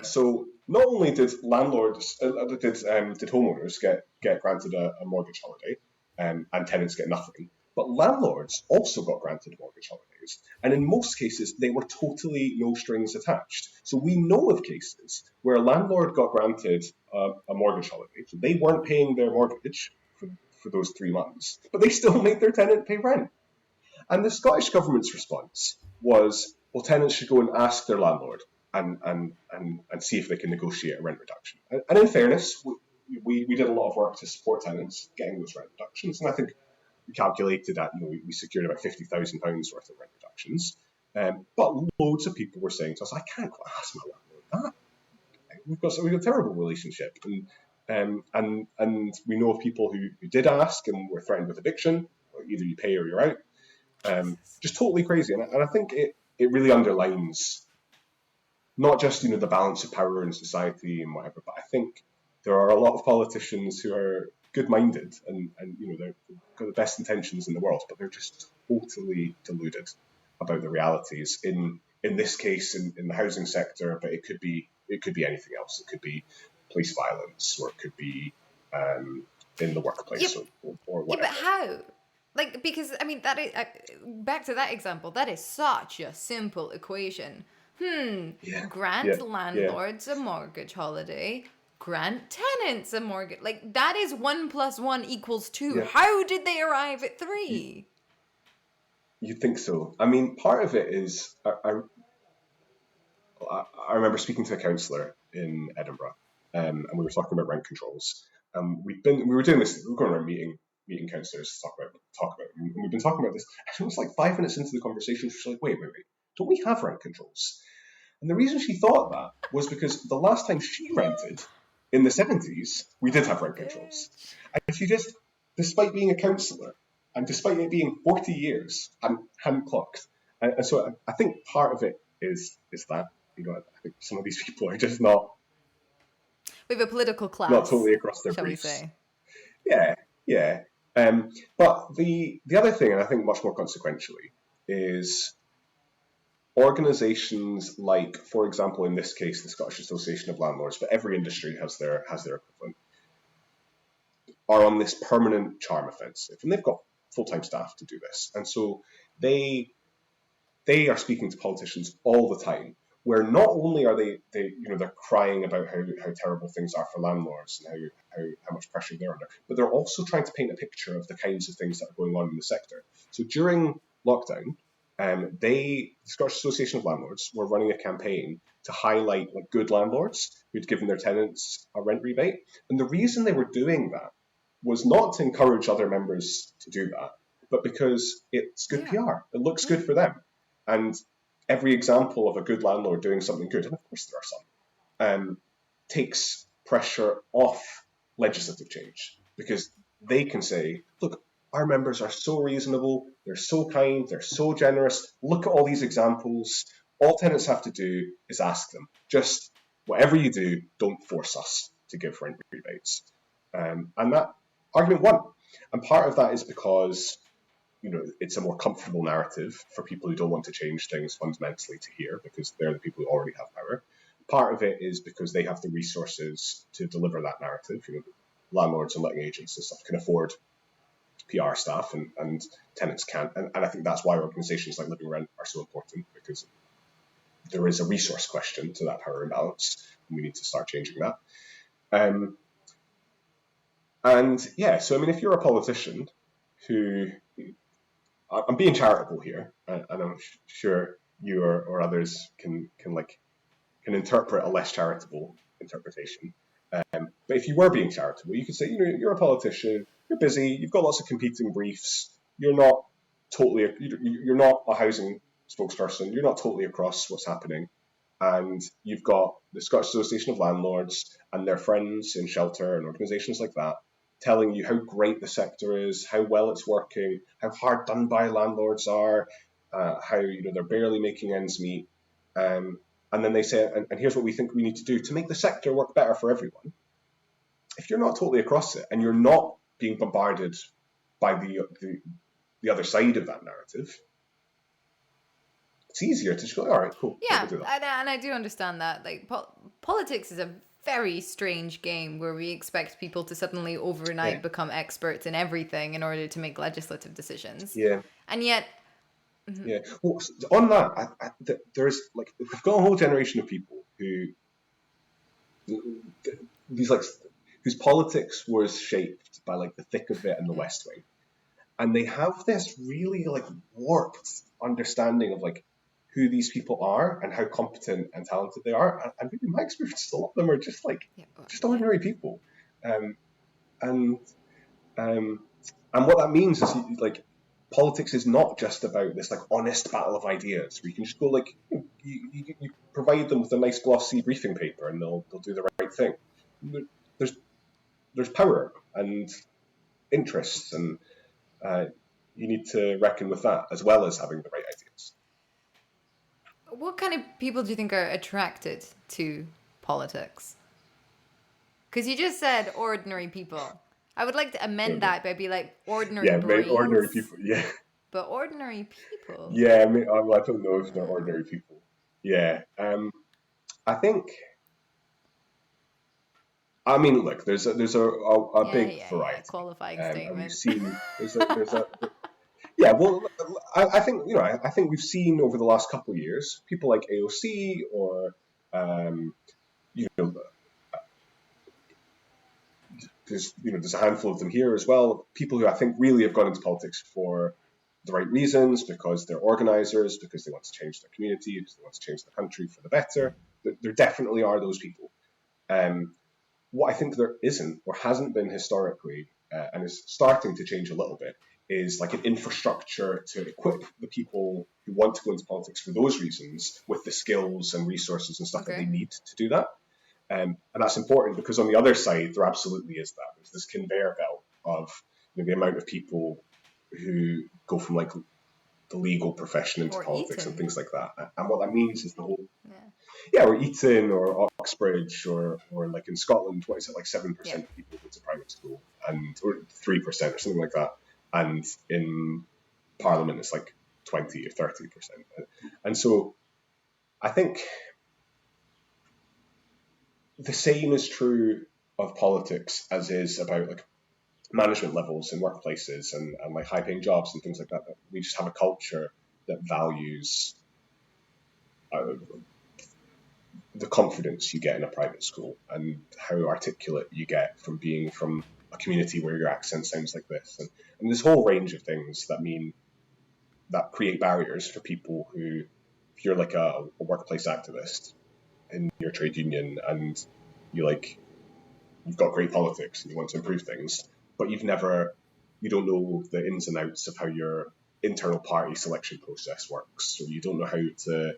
S2: So not only did landlords, did homeowners get granted a mortgage holiday, and tenants get nothing, but landlords also got granted mortgage holidays, and in most cases they were totally no strings attached. So we know of cases where a landlord got granted a mortgage holiday, so they weren't paying their mortgage for those 3 months, but they still made their tenant pay rent. And the Scottish Government's response was, well, tenants should go and ask their landlord and see if they can negotiate a rent reduction. And in fairness, we did a lot of work to support tenants getting those rent reductions. And I think we calculated that we secured about £50,000 worth of rent reductions. But loads of people were saying to us, I can't go ask my landlord that. We've got a terrible relationship. And we know of people who did ask and were threatened with eviction, or either you pay or you're out. Just totally crazy. And I think it really underlines not just, the balance of power in society and whatever, but I think there are a lot of politicians who are good-minded and they've got the best intentions in the world, but they're just totally deluded about the realities in this case in the housing sector, but it could be anything else. It could be police violence, or it could be in the workplace, or whatever.
S1: Yeah, but how? Because that is back to that example. That is such a simple equation. Grant landlords a mortgage holiday. Grant tenants a mortgage. That is 1 + 1 = 2. Yeah. How did they arrive at 3?
S2: You'd think so. I mean, part of it is I remember speaking to a councillor in Edinburgh, and we were talking about rent controls. We were doing this. We were going around meeting councillors to talk about. And we've been talking about this. It was 5 minutes into the conversation. She was like, "Wait, don't we have rent controls?" And the reason she thought that was because the last time she rented in the 70s, we did have rent controls, and she just, despite being a councillor and despite it being 40 years, hadn't clocked. And so I think part of it is that I think some of these people are just not.
S1: We have a political class,
S2: not totally across their
S1: shall
S2: briefs.
S1: We say?
S2: Yeah. But the other thing, and I think much more consequentially, is organisations like, for example, in this case, the Scottish Association of Landlords, but every industry has their equivalent, are on this permanent charm offensive, and they've got full-time staff to do this. And so they are speaking to politicians all the time, where not only are they're crying about how terrible things are for landlords and how much pressure they're under, but they're also trying to paint a picture of the kinds of things that are going on in the sector. So during lockdown, the Scottish Association of Landlords were running a campaign to highlight like good landlords who'd given their tenants a rent rebate. And the reason they were doing that was not to encourage other members to do that, but because it's good PR. It looks good for them. And every example of a good landlord doing something good, and of course there are some, takes pressure off legislative change, because they can say, look, our members are so reasonable, they're so kind, they're so generous. Look at all these examples. All tenants have to do is ask them. Just whatever you do, don't force us to give rent rebates. And that argument won. And part of that is because it's a more comfortable narrative for people who don't want to change things fundamentally to hear, because they're the people who already have power. Part of it is because they have the resources to deliver that narrative. Landlords and letting agents and stuff can afford PR staff, and tenants can't. And I think that's why organisations like Living Rent are so important, because there is a resource question to that power imbalance, and we need to start changing that. So I mean, if you're a politician who, I'm being charitable here, and I'm sure you or others can interpret a less charitable interpretation. But if you were being charitable, you could say, you're a politician, you're busy, you've got lots of competing briefs, you're not a housing spokesperson, you're not totally across what's happening, and you've got the Scottish Association of Landlords and their friends in shelter and organisations like that telling you how great the sector is, how well it's working, how hard done by landlords are, how they're barely making ends meet. And then they say, and here's what we think we need to do to make the sector work better for everyone. If you're not totally across it, and you're not being bombarded by the other side of that narrative, it's easier to just go, all right, cool.
S1: Yeah,
S2: we'll do that.
S1: And I do understand that. Like, politics is a very strange game where we expect people to suddenly overnight become experts in everything in order to make legislative decisions.
S2: Yeah.
S1: And yet...
S2: Mm-hmm. Yeah. Well, on that, there's we've got a whole generation of people whose politics was shaped by the thick of it and the West Wing, and they have this really warped understanding of who these people are and how competent and talented they are. And in my experience, a lot of them are just ordinary people, and what that means is politics is not just about this honest battle of ideas where you can just go you provide them with a nice glossy briefing paper and they'll do the right thing. There's power and interests, and you need to reckon with that as well as having the right ideas.
S1: What kind of people do you think are attracted to politics? Because you just said ordinary people. I would like to amend that by ordinary brains.
S2: Yeah, ordinary people, yeah.
S1: But ordinary people?
S2: Yeah, I mean, I don't know if they're ordinary people. Yeah. I think... I mean, look, there's a big variety.
S1: Yeah, qualifying statement.
S2: We've seen... Yeah, well, I think, I think we've seen over the last couple of years, people like AOC or, there's a handful of them here as well. People who I think really have gone into politics for the right reasons, because they're organisers, because they want to change their community, because they want to change the country for the better. There definitely are those people. What I think there isn't or hasn't been historically, and is starting to change a little bit, is an infrastructure to equip the people who want to go into politics for those reasons with the skills and resources and stuff that they need to do that. And that's important because on the other side, there absolutely is that. There's this conveyor belt of the amount of people who go from the legal profession into politics Eton. And things like that. And what that means is the whole... or Eton or Oxbridge or in Scotland, what is it, 7% of people go to private school, or 3% or something like that. And in Parliament, it's 20 or 30%. And so I think the same is true of politics as is about management levels in workplaces and like high paying jobs and things like that. We just have a culture that values uh, the confidence you get in a private school and how articulate you get from being from a community where your accent sounds like this, and this whole range of things that create barriers for people who, if you're like a workplace activist in your trade union and you like you've got great politics and you want to improve things, but you don't know the ins and outs of how your internal party selection process works, or you don't know how to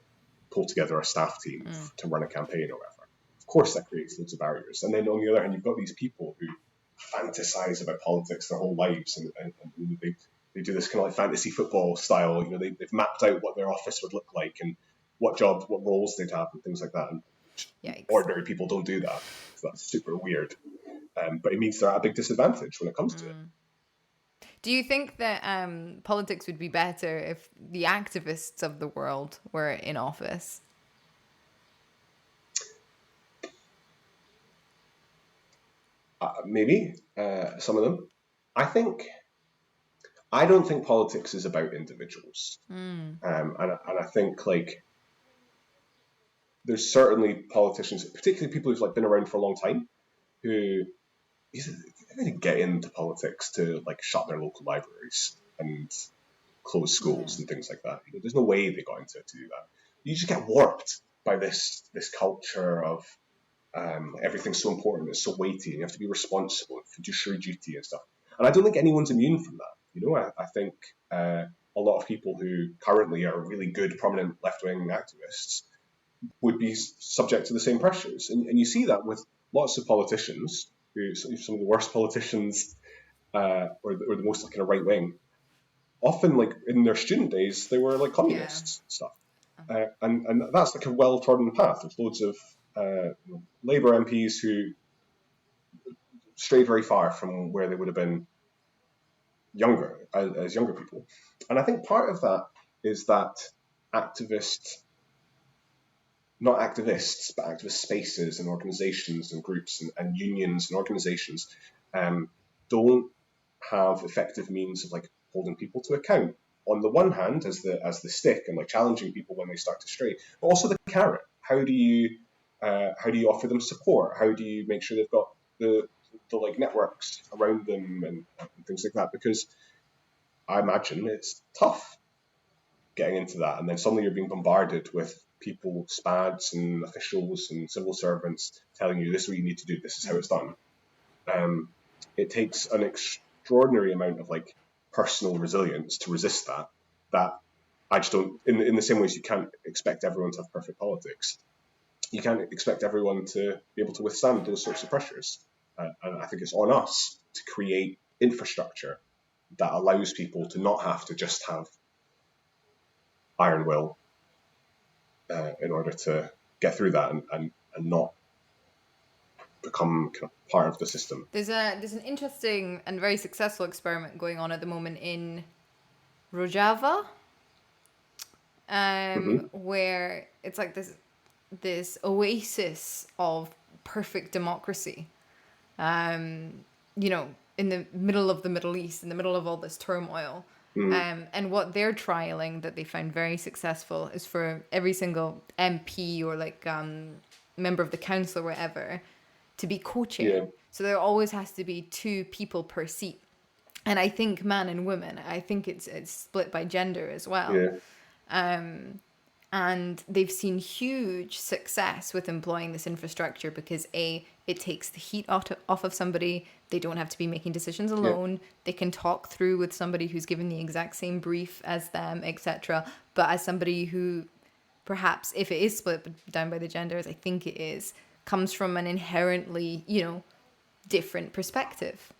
S2: pull together a staff team to run a campaign or whatever. Of course, that creates loads of barriers. And then on the other hand, you've got these people who fantasize about politics their whole lives, and they do this kind of like fantasy football style. They've mapped out what their office would look like and what roles they'd have, and things like that. And
S1: Yikes.
S2: ordinary people don't do that. So that's super weird. But it means they're at a big disadvantage when it comes to it.
S1: Do you think that politics would be better if the activists of the world were in office?
S2: Maybe some of them. I don't think politics is about individuals, and I think like there's certainly politicians, particularly people who've like been around for a long time, who they didn't get into politics to like shut their local libraries and close schools and things like that. There's no way they got into it to do that. You just get warped by this culture of everything's so important, it's so weighty, and you have to be responsible and fiduciary duty and stuff. And I don't think anyone's immune from that. I think a lot of people who currently are really good, prominent left-wing activists would be subject to the same pressures. And you see that with lots of politicians, some of the worst politicians, or the most like kind of right wing, often like in their student days, they were like communists and stuff. And that's like a well-trodden path. There's loads of Labour MPs who strayed very far from where they would have been as younger people. And I think part of that is that not activists, but activist spaces and organizations and groups and unions and organizations don't have effective means of like holding people to account. On the one hand, as the stick and like challenging people when they start to stray, but also the carrot. How do you offer them support? How do you make sure they've got the like networks around them and things like that? Because I imagine it's tough getting into that, and then suddenly you're being bombarded with people, SPADs and officials and civil servants telling you this is what you need to do, this is how it's done. It takes an extraordinary amount of like personal resilience to resist that I just don't, in the same ways you can't expect everyone to have perfect politics, you can't expect everyone to be able to withstand those sorts of pressures. And I think it's on us to create infrastructure that allows people to not have to just have iron will in order to get through that and not become kind of part of the system.
S1: There's an interesting and very successful experiment going on at the moment in Rojava, where it's like this oasis of perfect democracy, in the middle of the Middle East, in the middle of all this turmoil. And what they're trialing that they found very successful is for every single MP or like member of the council or whatever to be co-chair. Yeah. So there always has to be 2 people per seat. And I think man and woman, I think it's split by gender as well. Yeah. And they've seen huge success with employing this infrastructure because it takes the heat off of somebody. They don't have to be making decisions alone. Yeah. They can talk through with somebody who's given the exact same brief as them, etc. But as somebody who perhaps, if it is split down by the gender, as I think it is, comes from an inherently, different perspective.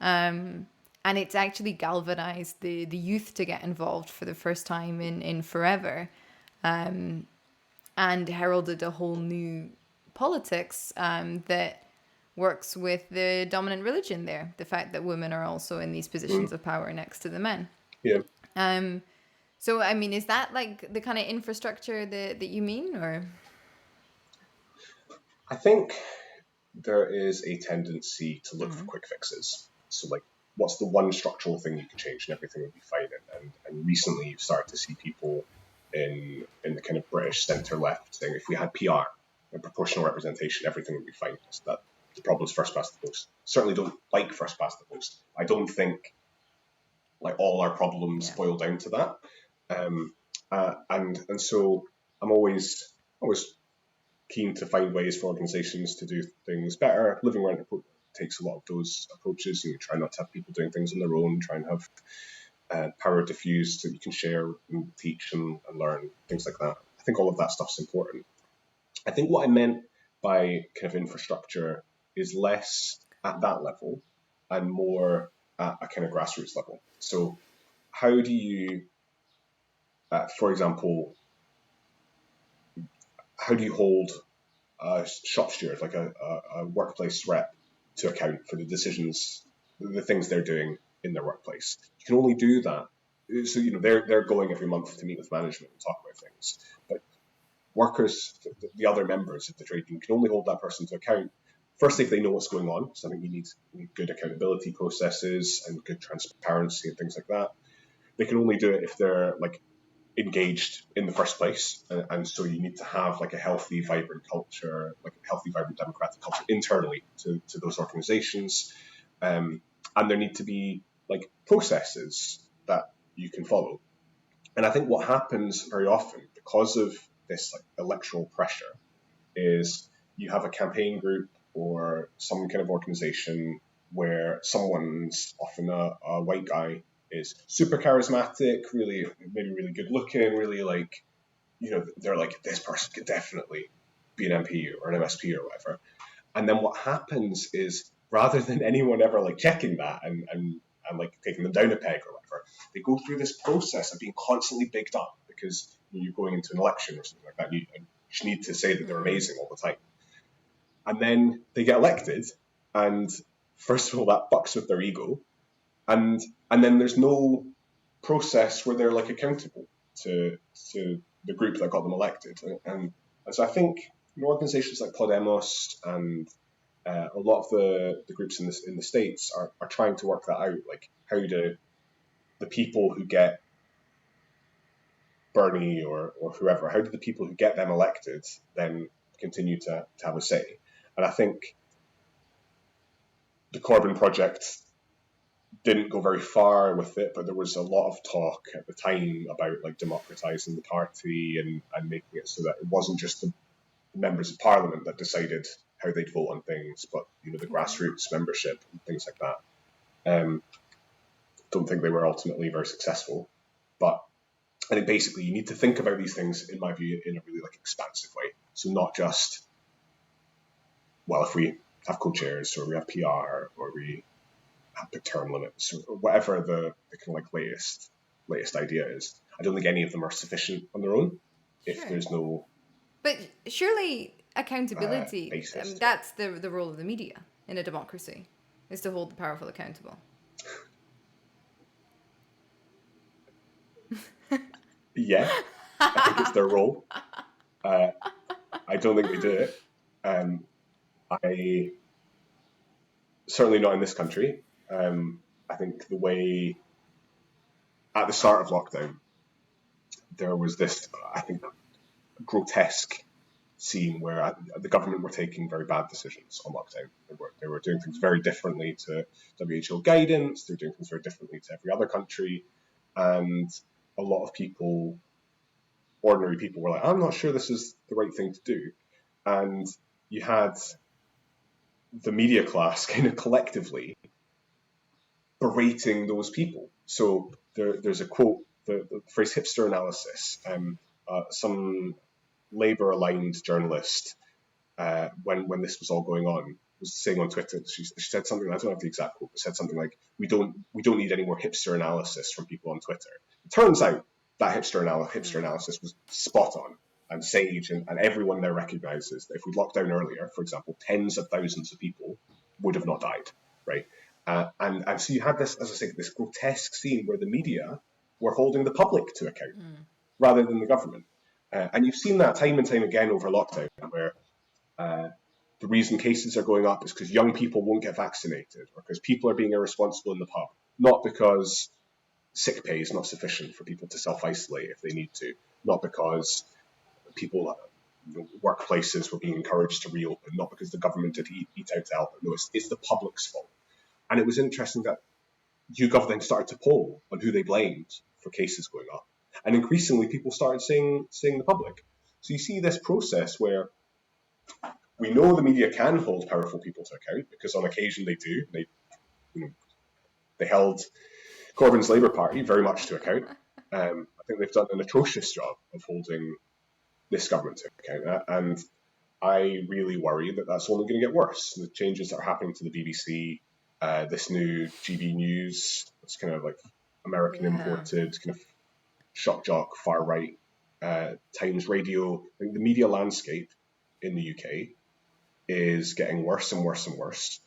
S1: And it's actually galvanized the youth to get involved for the first time in forever. And heralded a whole new politics that works with the dominant religion there. The fact that women are also in these positions of power next to the men.
S2: Yeah.
S1: So, I mean, is that like the kind of infrastructure that you mean, or?
S2: I think there is a tendency to look for quick fixes. So, like, what's the one structural thing you can change and everything would be fine. And recently you've started to see people in the kind of British centre left saying if we had PR and proportional representation, everything would be fine. So that the problem is first past the post. Certainly don't like first past the post. I don't think like all our problems boil down to that. And so I'm always keen to find ways for organisations to do things better. Living around takes a lot of those approaches. You try not to have people doing things on their own. Try and have power diffused so you can share and teach and learn, things like that. I think all of that stuff's important. I think what I meant by kind of infrastructure is less at that level and more at a kind of grassroots level. So how do you, for example, how do you hold a shop steward, like a workplace rep, to account for the decisions, the things they're doing in their workplace? You can only do that. So, they're going every month to meet with management and talk about things. But workers, the other members of the trade union, can only hold that person to account. Firstly, if they know what's going on. So I think you need good accountability processes and good transparency and things like that. They can only do it if they're like engaged in the first place, and so you need to have like a healthy, vibrant culture, like a healthy, vibrant democratic culture internally to those organizations, and there need to be like processes that you can follow. And I think what happens very often because of this like electoral pressure is you have a campaign group or some kind of organization where someone's, often a white guy, is super charismatic, really, maybe really good looking, really like, they're like, this person could definitely be an MP or an MSP or whatever. And then what happens is, rather than anyone ever like checking that and like taking them down a peg or whatever, they go through this process of being constantly bigged up because you're going into an election or something like that. You just need to say that they're amazing all the time. And then they get elected, and first of all, that fucks with their ego. And then there's no process where they're like accountable to the group that got them elected. And so I think organizations like Podemos and a lot of the groups in the States are trying to work that out. Like, how do the people who get Bernie or whoever, how do the people who get them elected then continue to have a say? And I think the Corbyn project didn't go very far with it, but there was a lot of talk at the time about like democratizing the party and making it so that it wasn't just the members of parliament that decided how they'd vote on things, but the grassroots membership and things like that. Don't think they were ultimately very successful, but I think basically you need to think about these things, in my view, in a really like expansive way. So not just, well, if we have co-chairs or we have PR or we have term limits or whatever the kind of like latest idea is. I don't think any of them are sufficient on their own if there's no.
S1: But surely accountability, that's the role of the media in a democracy, is to hold the powerful accountable.
S2: Yeah, I think it's their role. I don't think they do it. I certainly not in this country. I think the way at the start of lockdown, there was this, I think, grotesque scene where the government were taking very bad decisions on lockdown. They were doing things very differently to WHO guidance. They were doing things very differently to every other country. And a lot of people, ordinary people, were like, I'm not sure this is the right thing to do. And you had the media class kind of collectively berating those people. So there's a quote, the phrase hipster analysis. Some Labour-aligned journalist, when this was all going on, was saying on Twitter, she said something, I don't have the exact quote, but said something like, we don't need any more hipster analysis from people on Twitter. It turns out that hipster analysis was spot on and sage, and everyone there recognises that if we'd locked down earlier, for example, tens of thousands of people would have not died, right? And so you had this, as I say, this grotesque scene where the media were holding the public to account rather than the government. And you've seen that time and time again over lockdown, where the reason cases are going up is because young people won't get vaccinated, or because people are being irresponsible in the pub, not because sick pay is not sufficient for people to self-isolate if they need to, not because people, workplaces were being encouraged to reopen, not because the government did eat out to help. No, it's the public's fault. And it was interesting that YouGov then started to poll on who they blamed for cases going up. And increasingly, people started saying the public. So you see this process where we know the media can hold powerful people to account, because on occasion they do. They held Corbyn's Labour Party very much to account. I think they've done an atrocious job of holding this government to account. And I really worry that that's only going to get worse. The changes that are happening to the BBC, this new GB News, it's kind of like American imported, kind of shock jock, far right, Times Radio. I think the media landscape in the UK is getting worse and worse and worse.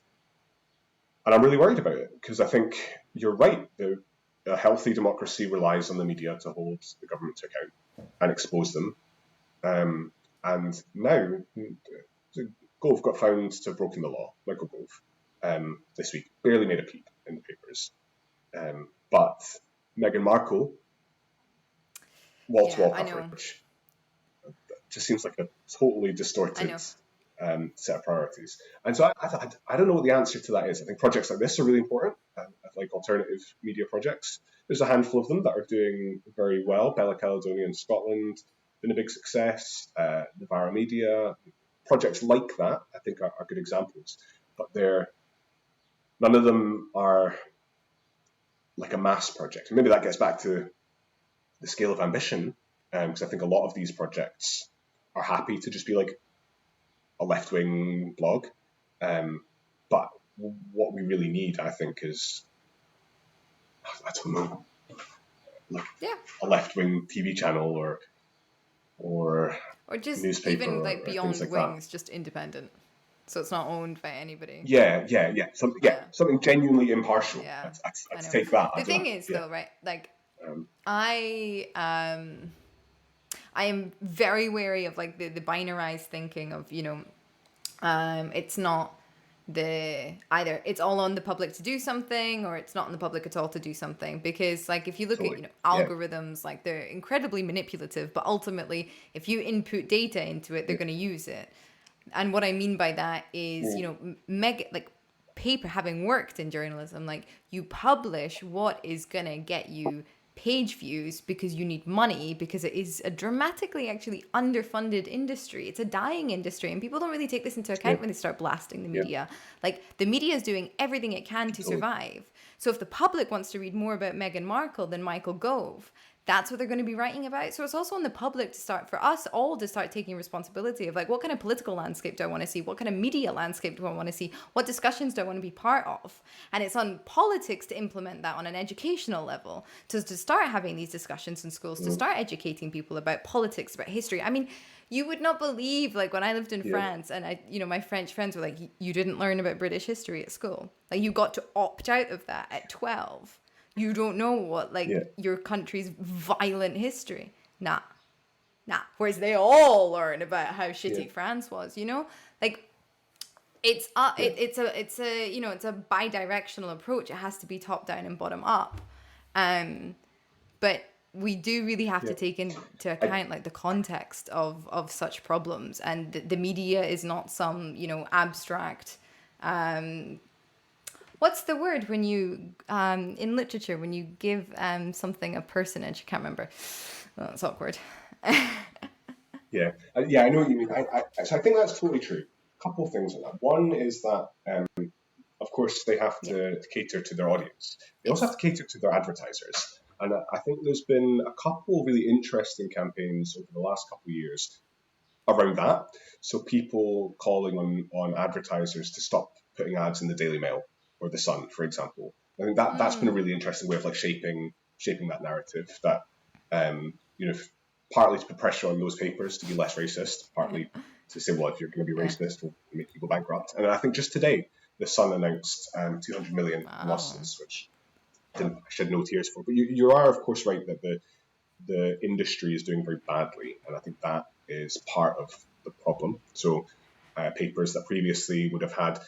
S2: And I'm really worried about it, because I think you're right. A healthy democracy relies on the media to hold the government to account and expose them. And now, Gove got found to have broken the law, Michael Gove, this week. Barely made a peep in the papers. But Meghan Markle, wall-to-wall coverage, just seems like a totally distorted set of priorities. And so I don't know what the answer to that is. I think projects like this are really important, like alternative media projects. There's a handful of them that are doing very well. Bella Caledonia in Scotland, been a big success. Novara Media, projects like that, I think are good examples. But none of them are like a mass project. And maybe that gets back to the scale of ambition, because I think a lot of these projects are happy to just be like a left-wing blog. But what we really need, I think, is, I don't know, like a left-wing TV channel or
S1: just
S2: newspaper,
S1: even like beyond
S2: like
S1: wings,
S2: that.
S1: just independent. So it's not owned by anybody.
S2: Something genuinely impartial.
S1: Yeah.
S2: I'd take that.
S1: The thing is, though, right? Like, I am very wary of like the binarized thinking of, it's not either it's all on the public to do something, or it's not on the public at all to do something. Because like if you look at algorithms, like they're incredibly manipulative, but ultimately if you input data into it, they're going to use it. And what I mean by that is, paper, having worked in journalism, like you publish what is going to get you page views because you need money, because it is a dramatically actually underfunded industry. It's a dying industry, and people don't really take this into account when they start blasting the media. Like the media is doing everything it can to survive. So if the public wants to read more about Meghan Markle than Michael Gove, that's what they're going to be writing about. So it's also on the public to start, for us all to start taking responsibility of like, what kind of political landscape do I want to see? What kind of media landscape do I want to see? What discussions do I want to be part of? And it's on politics to implement that on an educational level, to start having these discussions in schools, to start educating people about politics, about history. I mean, you would not believe, like when I lived in France and my French friends were like, you didn't learn about British history at school. Like you got to opt out of that at 12. You don't know what, your country's violent history. Nah. Whereas they all learn about how shitty France was, Like, it's a bi-directional approach. It has to be top down and bottom up. But we do really have to take into account, like, the context of such problems. And the media is not some, abstract... what's the word when you, in literature, when you give something a personage? I can't remember. Oh, it's awkward.
S2: I know what you mean. So I think that's totally true. A couple of things on that. One is that, of course, they have to cater to their audience. They also have to cater to their advertisers. And I think there's been a couple really interesting campaigns over the last couple of years around that. So people calling on advertisers to stop putting ads in the Daily Mail or the Sun, for example. I think that's been a really interesting way of like shaping that narrative. That partly to put pressure on those papers to be less racist, partly to say, well, if you're going to be racist, we'll make you go bankrupt. And I think just today, the Sun announced 200 million losses, which I shed no tears for. But you are, of course, right that the industry is doing very badly, and I think that is part of the problem. So papers that previously would have had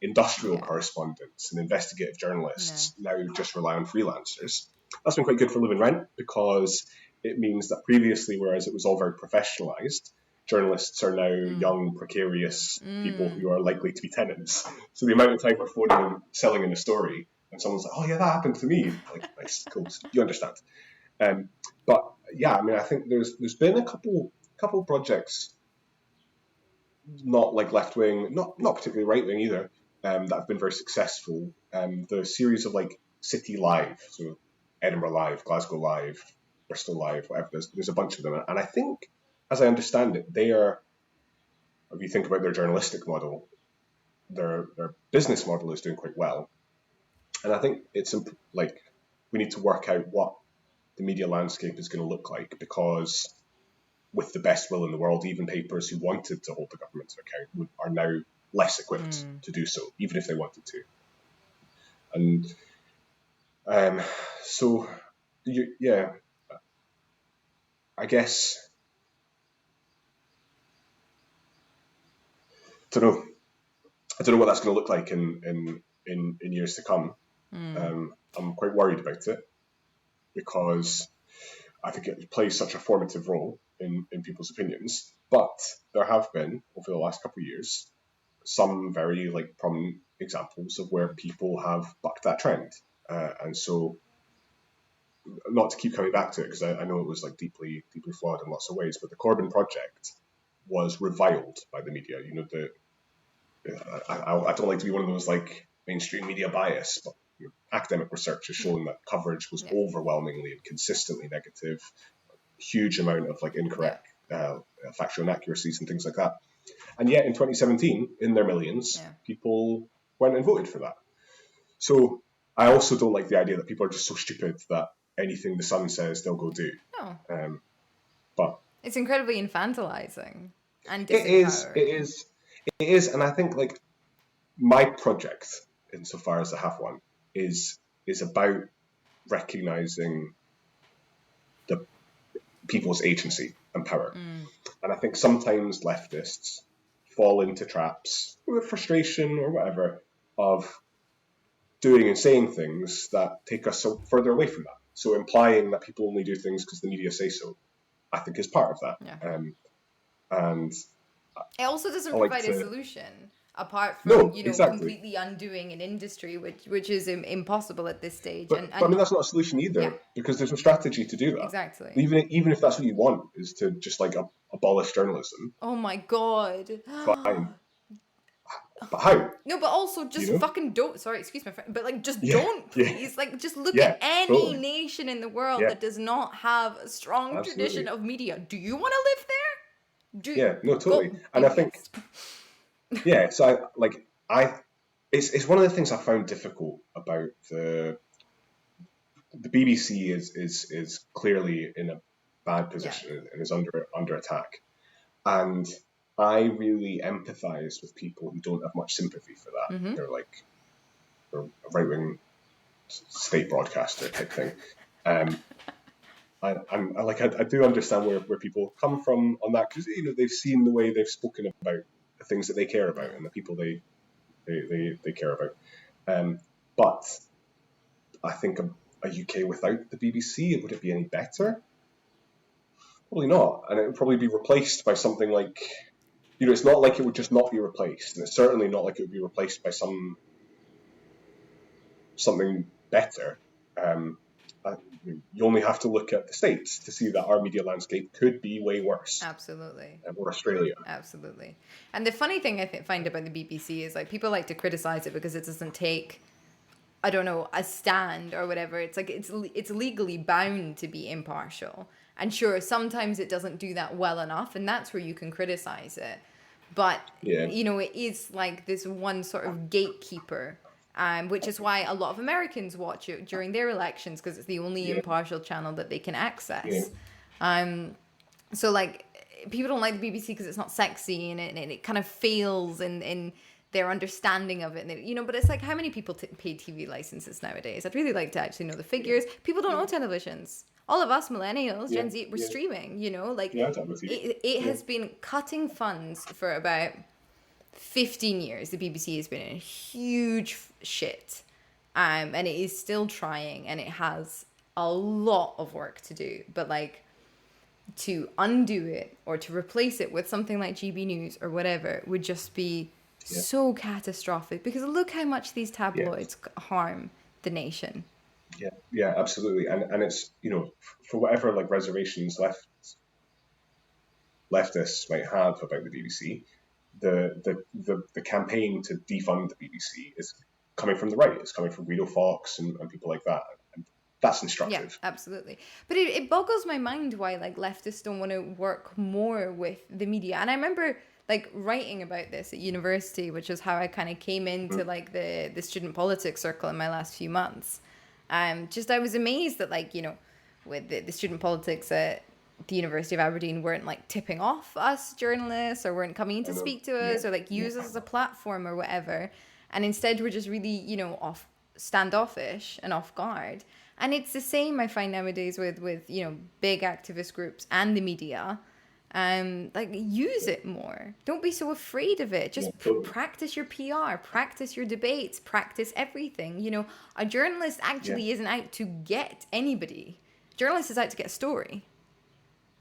S2: industrial correspondents and investigative journalists now just rely on freelancers. That's been quite good for living rent, because it means that previously, whereas it was all very professionalized, journalists are now young, precarious people who are likely to be tenants. So the amount of time we're phoning and selling in a story, and someone's like, "Oh yeah, that happened to me." Like, nice, cool, you understand. But yeah, I mean, I think there's been a couple projects, not like left wing, not particularly right wing either, that have been very successful. The series of like City Live, so Edinburgh Live, Glasgow Live, Bristol Live, whatever. There's a bunch of them, and I think, as I understand it, they are. If you think about their journalistic model, their business model is doing quite well, and I think it's like we need to work out what the media landscape is going to look like, because with the best will in the world, even papers who wanted to hold the government to account are now less equipped to do so, even if they wanted to. And so, yeah, I guess, I don't know what that's going to look like in years to come. I'm quite worried about it, because I think it plays such a formative role in people's opinions. But there have been, over the last couple of years, some very like prominent examples of where people have bucked that trend. And so, not to keep coming back to it, because I know it was like deeply flawed in lots of ways, but the Corbyn project was reviled by the media. You know, I don't like to be one of those like mainstream media bias, but academic research has shown that coverage was overwhelmingly and consistently negative, huge amount of like incorrect factual inaccuracies and things like that. And yet in 2017, in their millions, people went and voted for that. So I also don't like the idea that people are just so stupid that anything the Sun says they'll go do.
S1: No.
S2: But
S1: it's incredibly infantilizing and disempowering.
S2: It is, and I think like my project, insofar as I have one, is about recognizing the people's agency and power. And I think sometimes leftists fall into traps with frustration or whatever of doing and saying things that take us so further away from that. So implying that people only do things because the media say so, I think, is part of that. And
S1: it also doesn't provide a solution, apart from completely undoing an industry, which is impossible at this stage.
S2: But I mean, that's not a solution either, because there's no strategy to do that.
S1: Exactly.
S2: Even if that's what you want, is to just like abolish journalism.
S1: Oh my god.
S2: Fine. But how?
S1: No, but also just fucking don't. Sorry, excuse my friend, but like just don't, please. Like just look at any nation in the world that does not have a strong tradition of media. Do you want to live there?
S2: No, totally. And I think, so it's one of the things I found difficult about the BBC is clearly in a bad position and is under attack. And I really empathise with people who don't have much sympathy for that. They're like a right-wing state broadcaster type thing. I do understand where people come from on that, because they've seen the way they've spoken about the things that they care about and the people they care about. But I think a UK without the BBC, would it be any better? Probably not, and it would probably be replaced by something like, it's not like it would just not be replaced, and it's certainly not like it would be replaced by something better. You only have to look at the States to see that our media landscape could be way worse.
S1: Absolutely.
S2: Or Australia.
S1: Absolutely. And the funny thing I find about the BBC is like people like to criticize it because it doesn't take, I don't know, a stand or whatever. It's like it's legally bound to be impartial. And sure, sometimes it doesn't do that well enough, and that's where you can criticize it. But, it is like this one sort of gatekeeper, which is why a lot of Americans watch it during their elections, because it's the only impartial channel that they can access. So, like, people don't like the BBC because it's not sexy, and it kind of fails in their understanding of it. And but it's like, how many people pay TV licenses nowadays? I'd really like to actually know the figures. People don't own televisions. All of us millennials, Gen Z, we're streaming, it has been cutting funds for about 15 years, the BBC has been in huge shit. And it is still trying, and it has a lot of work to do. But like, to undo it or to replace it with something like GB News or whatever would just be so catastrophic, because look how much these tabloids harm the nation.
S2: Yeah, absolutely. And it's, for whatever like reservations leftists might have about the BBC, the campaign to defund the BBC is coming from the right. It's coming from Guido Fawkes and people like that. And that's instructive.
S1: Yeah, absolutely. But it boggles my mind why like leftists don't want to work more with the media. And I remember like writing about this at university, which is how I kind of came into like the student politics circle in my last few months. I was amazed that like, with the student politics at the University of Aberdeen weren't like tipping off us journalists, or weren't coming in to speak to us, or like use us as a platform or whatever. And instead we're just really, off standoffish and off guard. And it's the same I find nowadays with big activist groups and the media. Like, use it more. Don't be so afraid of it. Just practice your PR, practice your debates, practice everything. A journalist actually isn't out to get anybody. A journalist is out to get a story.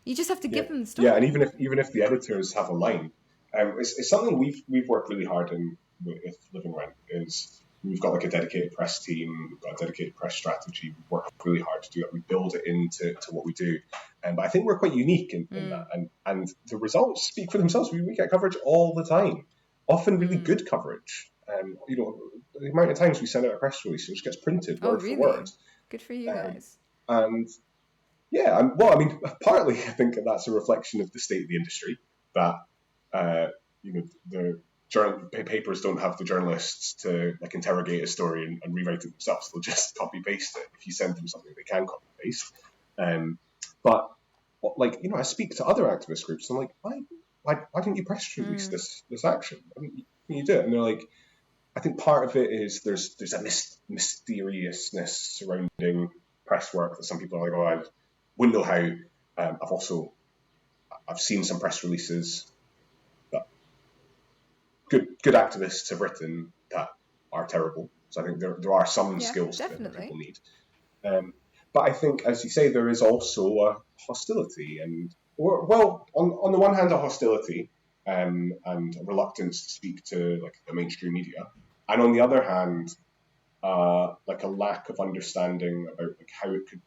S1: You just have to give them the story.
S2: Yeah, and even if the editors have a line, it's something we've worked really hard in with Living Rent. Is we've got like a dedicated press team, we've got a dedicated press strategy. We work really hard to do it. We build it into what we do. But I think we're quite unique in that. And the results speak for themselves. We get coverage all the time, often really good coverage. The amount of times we send out a press release, it just gets printed word for word.
S1: Good for you guys.
S2: And yeah, partly I think that's a reflection of the state of the industry, that the papers don't have the journalists to like interrogate a story and rewrite it themselves. They'll just copy paste it. If you send them something, they can copy paste. But like I speak to other activist groups. And I'm like, why didn't you press release this action? Why didn't you do it? And they're like, I think part of it is there's a mysteriousness surrounding press work that some people are like, I wouldn't know how. I've seen some press releases that good activists have written that are terrible. So I think there are some skills that people need. But I think, as you say, there is also a hostility, on the one hand, a hostility and a reluctance to speak to like the mainstream media, and on the other hand, like a lack of understanding about like how it could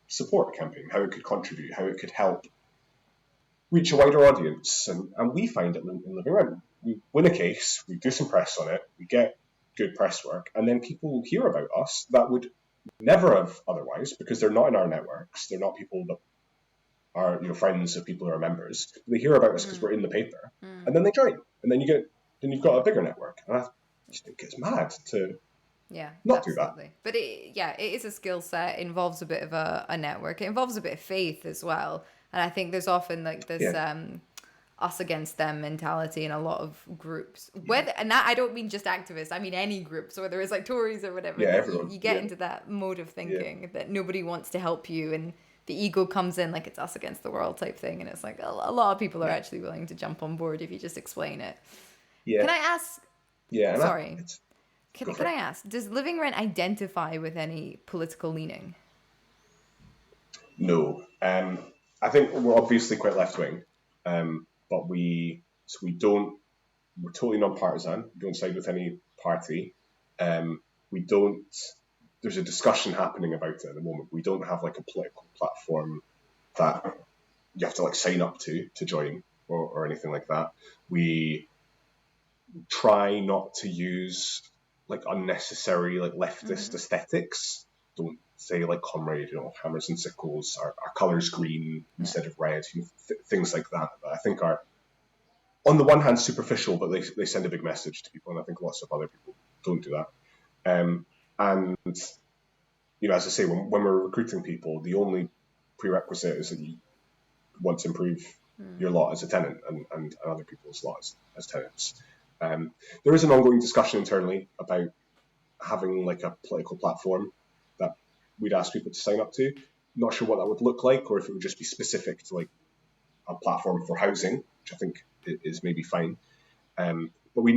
S2: support a campaign, how it could contribute, how it could help reach a wider audience. And we find it in Living Rent. We win a case, we do some press on it, we get good press work, and then people hear about us that would never have otherwise, because they're not in our networks. They're not people that are friends of people who are members. They hear about us because we're in the paper, and then they join, and then you've got a bigger network. And I just think it's mad to not do that.
S1: But it is a skill set. It involves a bit of a network. It involves a bit of faith as well. And I think there's often like this us against them mentality in a lot of groups. And that, I don't mean just activists, I mean any groups, whether it's like Tories or whatever.
S2: Everyone.
S1: You get into that mode of thinking that nobody wants to help you, and the ego comes in like it's us against the world type thing. And it's like a lot of people are actually willing to jump on board if you just explain it. Can I ask? Sorry. Can I ask, does Living Rent identify with any political leaning?
S2: No. I think we're obviously quite left-wing, but we're totally non-partisan. We don't side with any party. There's a discussion happening about it at the moment. We don't have like a political platform that you have to like sign up to join or anything like that. We try not to use like unnecessary like leftist aesthetics. Don't say like Comrade, hammers and sickles, our colours green instead of red, things like that I think are on the one hand superficial, but they send a big message to people, and I think lots of other people don't do that. And as I say, when we're recruiting people, the only prerequisite is that you want to improve your lot as a tenant and other people's lot as tenants. There is an ongoing discussion internally about having like a political platform that we'd ask people to sign up to. Not sure what that would look like, or if it would just be specific to like a platform for housing, which I think is maybe fine. but we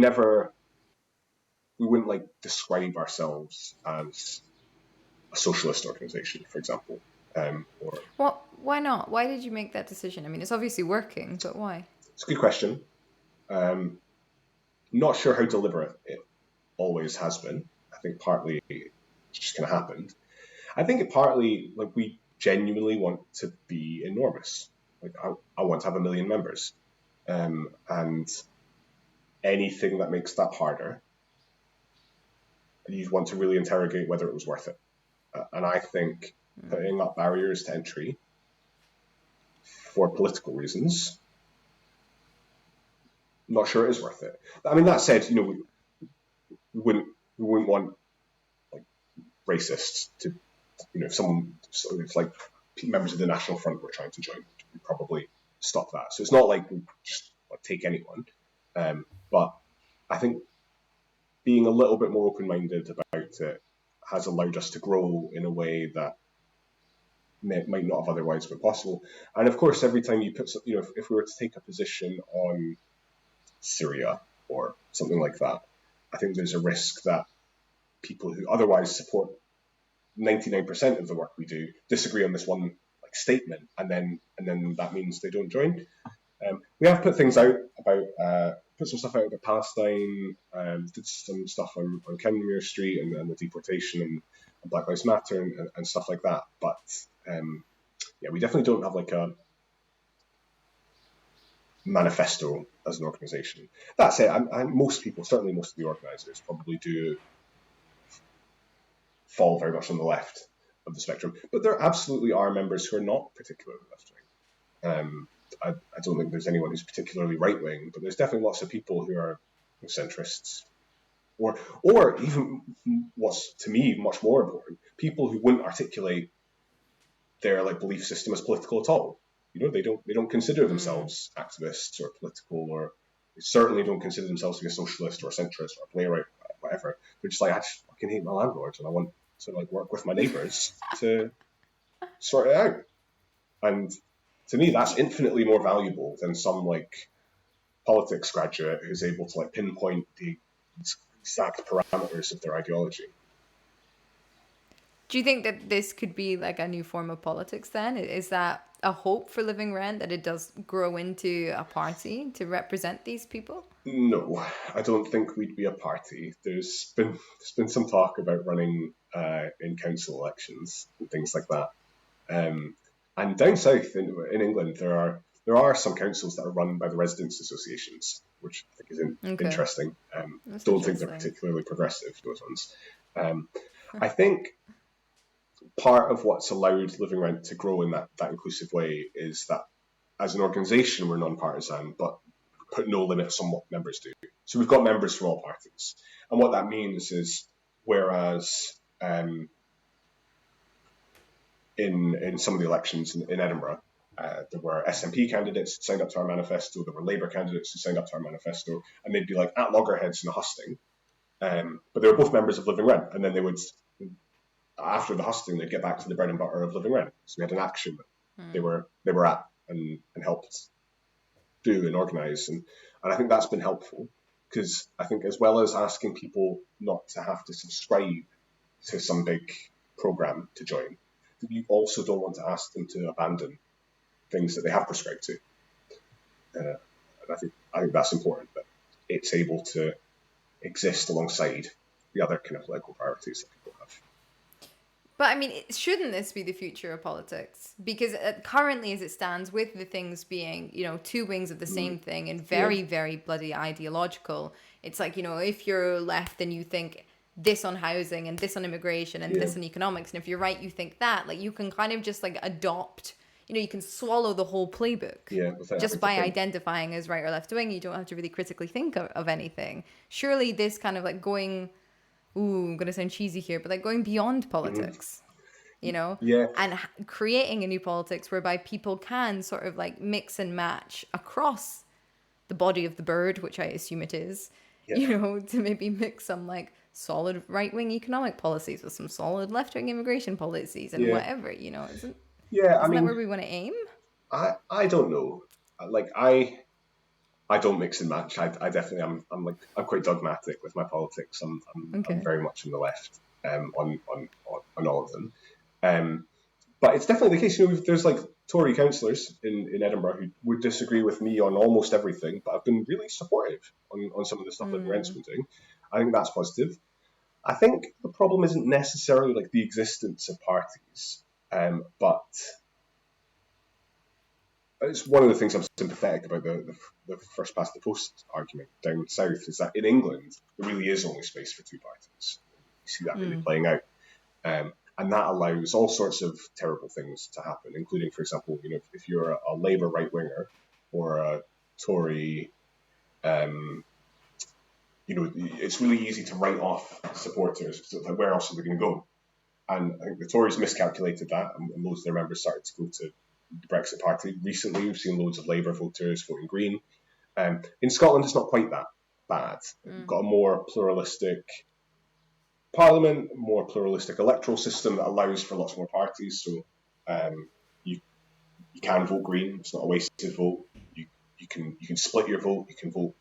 S2: wouldn't like describe ourselves as a socialist organization, for example. Or
S1: Well, why not? Why did you make that decision? I mean, it's obviously working, but why?
S2: It's a good question. Um, Not sure how deliberate it always has been. I think partly it's just kind of happened. I think it partly like we genuinely want to be enormous. Like I want to have 1 million members, and anything that makes that harder, you want to really interrogate whether it was worth it. And I think putting up barriers to entry for political reasons, I'm not sure it is worth it. I mean, that said, we wouldn't want like racists to, if like members of the National Front were trying to join, we'd probably stop that. So it's not like we just like, take anyone, but I think being a little bit more open-minded about it has allowed us to grow in a way that might not have otherwise been possible. And of course, every time you put, if we were to take a position on Syria or something like that, I think there's a risk that people who otherwise support 99% of the work we do disagree on this one like statement, and then that means they don't join. We have put things out about put some stuff out about Palestine, did some stuff on Kenmure Street and the deportation and Black Lives Matter and stuff like that. But yeah, we definitely don't have like a manifesto as an organisation. That said, most people, certainly most of the organisers, probably do fall very much on the left of the spectrum. But there absolutely are members who are not particularly left-wing. I don't think there's anyone who's particularly right-wing, but there's definitely lots of people who are centrists. Or even what's to me much more important, people who wouldn't articulate their like belief system as political at all. They don't consider themselves activists or political, or they certainly don't consider themselves to be a socialist or a centrist or a playwright, whatever. They're just like, I just fucking hate my landlords and I want to like work with my neighbours to sort it out. And to me, that's infinitely more valuable than some like politics graduate who's able to like pinpoint the exact parameters of their ideology.
S1: Do you think that this could be like a new form of politics then? Is that a hope for Living Rent, that it does grow into a party to represent these people?
S2: No, I don't think we'd be a party. There's been some talk about running in council elections and things like that. And down south in England, there are some councils that are run by the residents' associations, which I think is interesting. Don't think they're particularly progressive, those ones. I think part of what's allowed Living Rent to grow in that inclusive way is that as an organisation we're non-partisan, but put no limits on what members do. So we've got members from all parties. And what that means is, whereas in some of the elections in Edinburgh, there were SNP candidates who signed up to our manifesto, there were Labour candidates who signed up to our manifesto, and they'd be like at loggerheads in a husting, but they were both members of Living Rent, and then they would, after the husting, they'd get back to the bread and butter of Living Rent. So we had an action that they were at and helped do and organise, and I think that's been helpful, because I think as well as asking people not to have to subscribe to some big programme to join, you also don't want to ask them to abandon things that they have prescribed to. And I think that's important, that it's able to exist alongside the other kind of political priorities that people have.
S1: But I mean, shouldn't this be the future of politics? Because currently, as it stands, with the things being, two wings of the same thing and very, very bloody ideological, it's like, if you're left, then you think this on housing and this on immigration and this on economics. And if you're right, you think that. Like, you can kind of just like adopt, you can swallow the whole playbook just by identifying as right or left wing. You don't have to really critically think of anything. Surely this kind of like going... I'm going to sound cheesy here, but like going beyond politics, and creating a new politics whereby people can sort of like mix and match across the body of the bird, which I assume it is, to maybe mix some like solid right-wing economic policies with some solid left-wing immigration policies and whatever, isn't that where we want to aim?
S2: I don't know. Like I I don't mix and match. I definitely I'm quite dogmatic with my politics. I'm
S1: Okay.
S2: very much on the left on all of them. But it's definitely the case. There's like Tory councillors in Edinburgh who would disagree with me on almost everything, but have been really supportive on some of the stuff that Rent's been doing. I think that's positive. I think the problem isn't necessarily like the existence of parties, but it's one of the things I'm sympathetic about the first past the post argument down south is that in England there really is only space for two parties. You see that really playing out, and that allows all sorts of terrible things to happen, including, for example, if you're a Labour right winger or a Tory, it's really easy to write off supporters. So like, where else are they going to go? And I think the Tories miscalculated that, and loads of their members started to go to the Brexit Party. Recently, we've seen loads of Labour voters voting Green. In Scotland, it's not quite that bad. We've got a more pluralistic parliament, more pluralistic electoral system that allows for lots more parties. So you can vote Green. It's not a wasted vote. You can split your vote. You can vote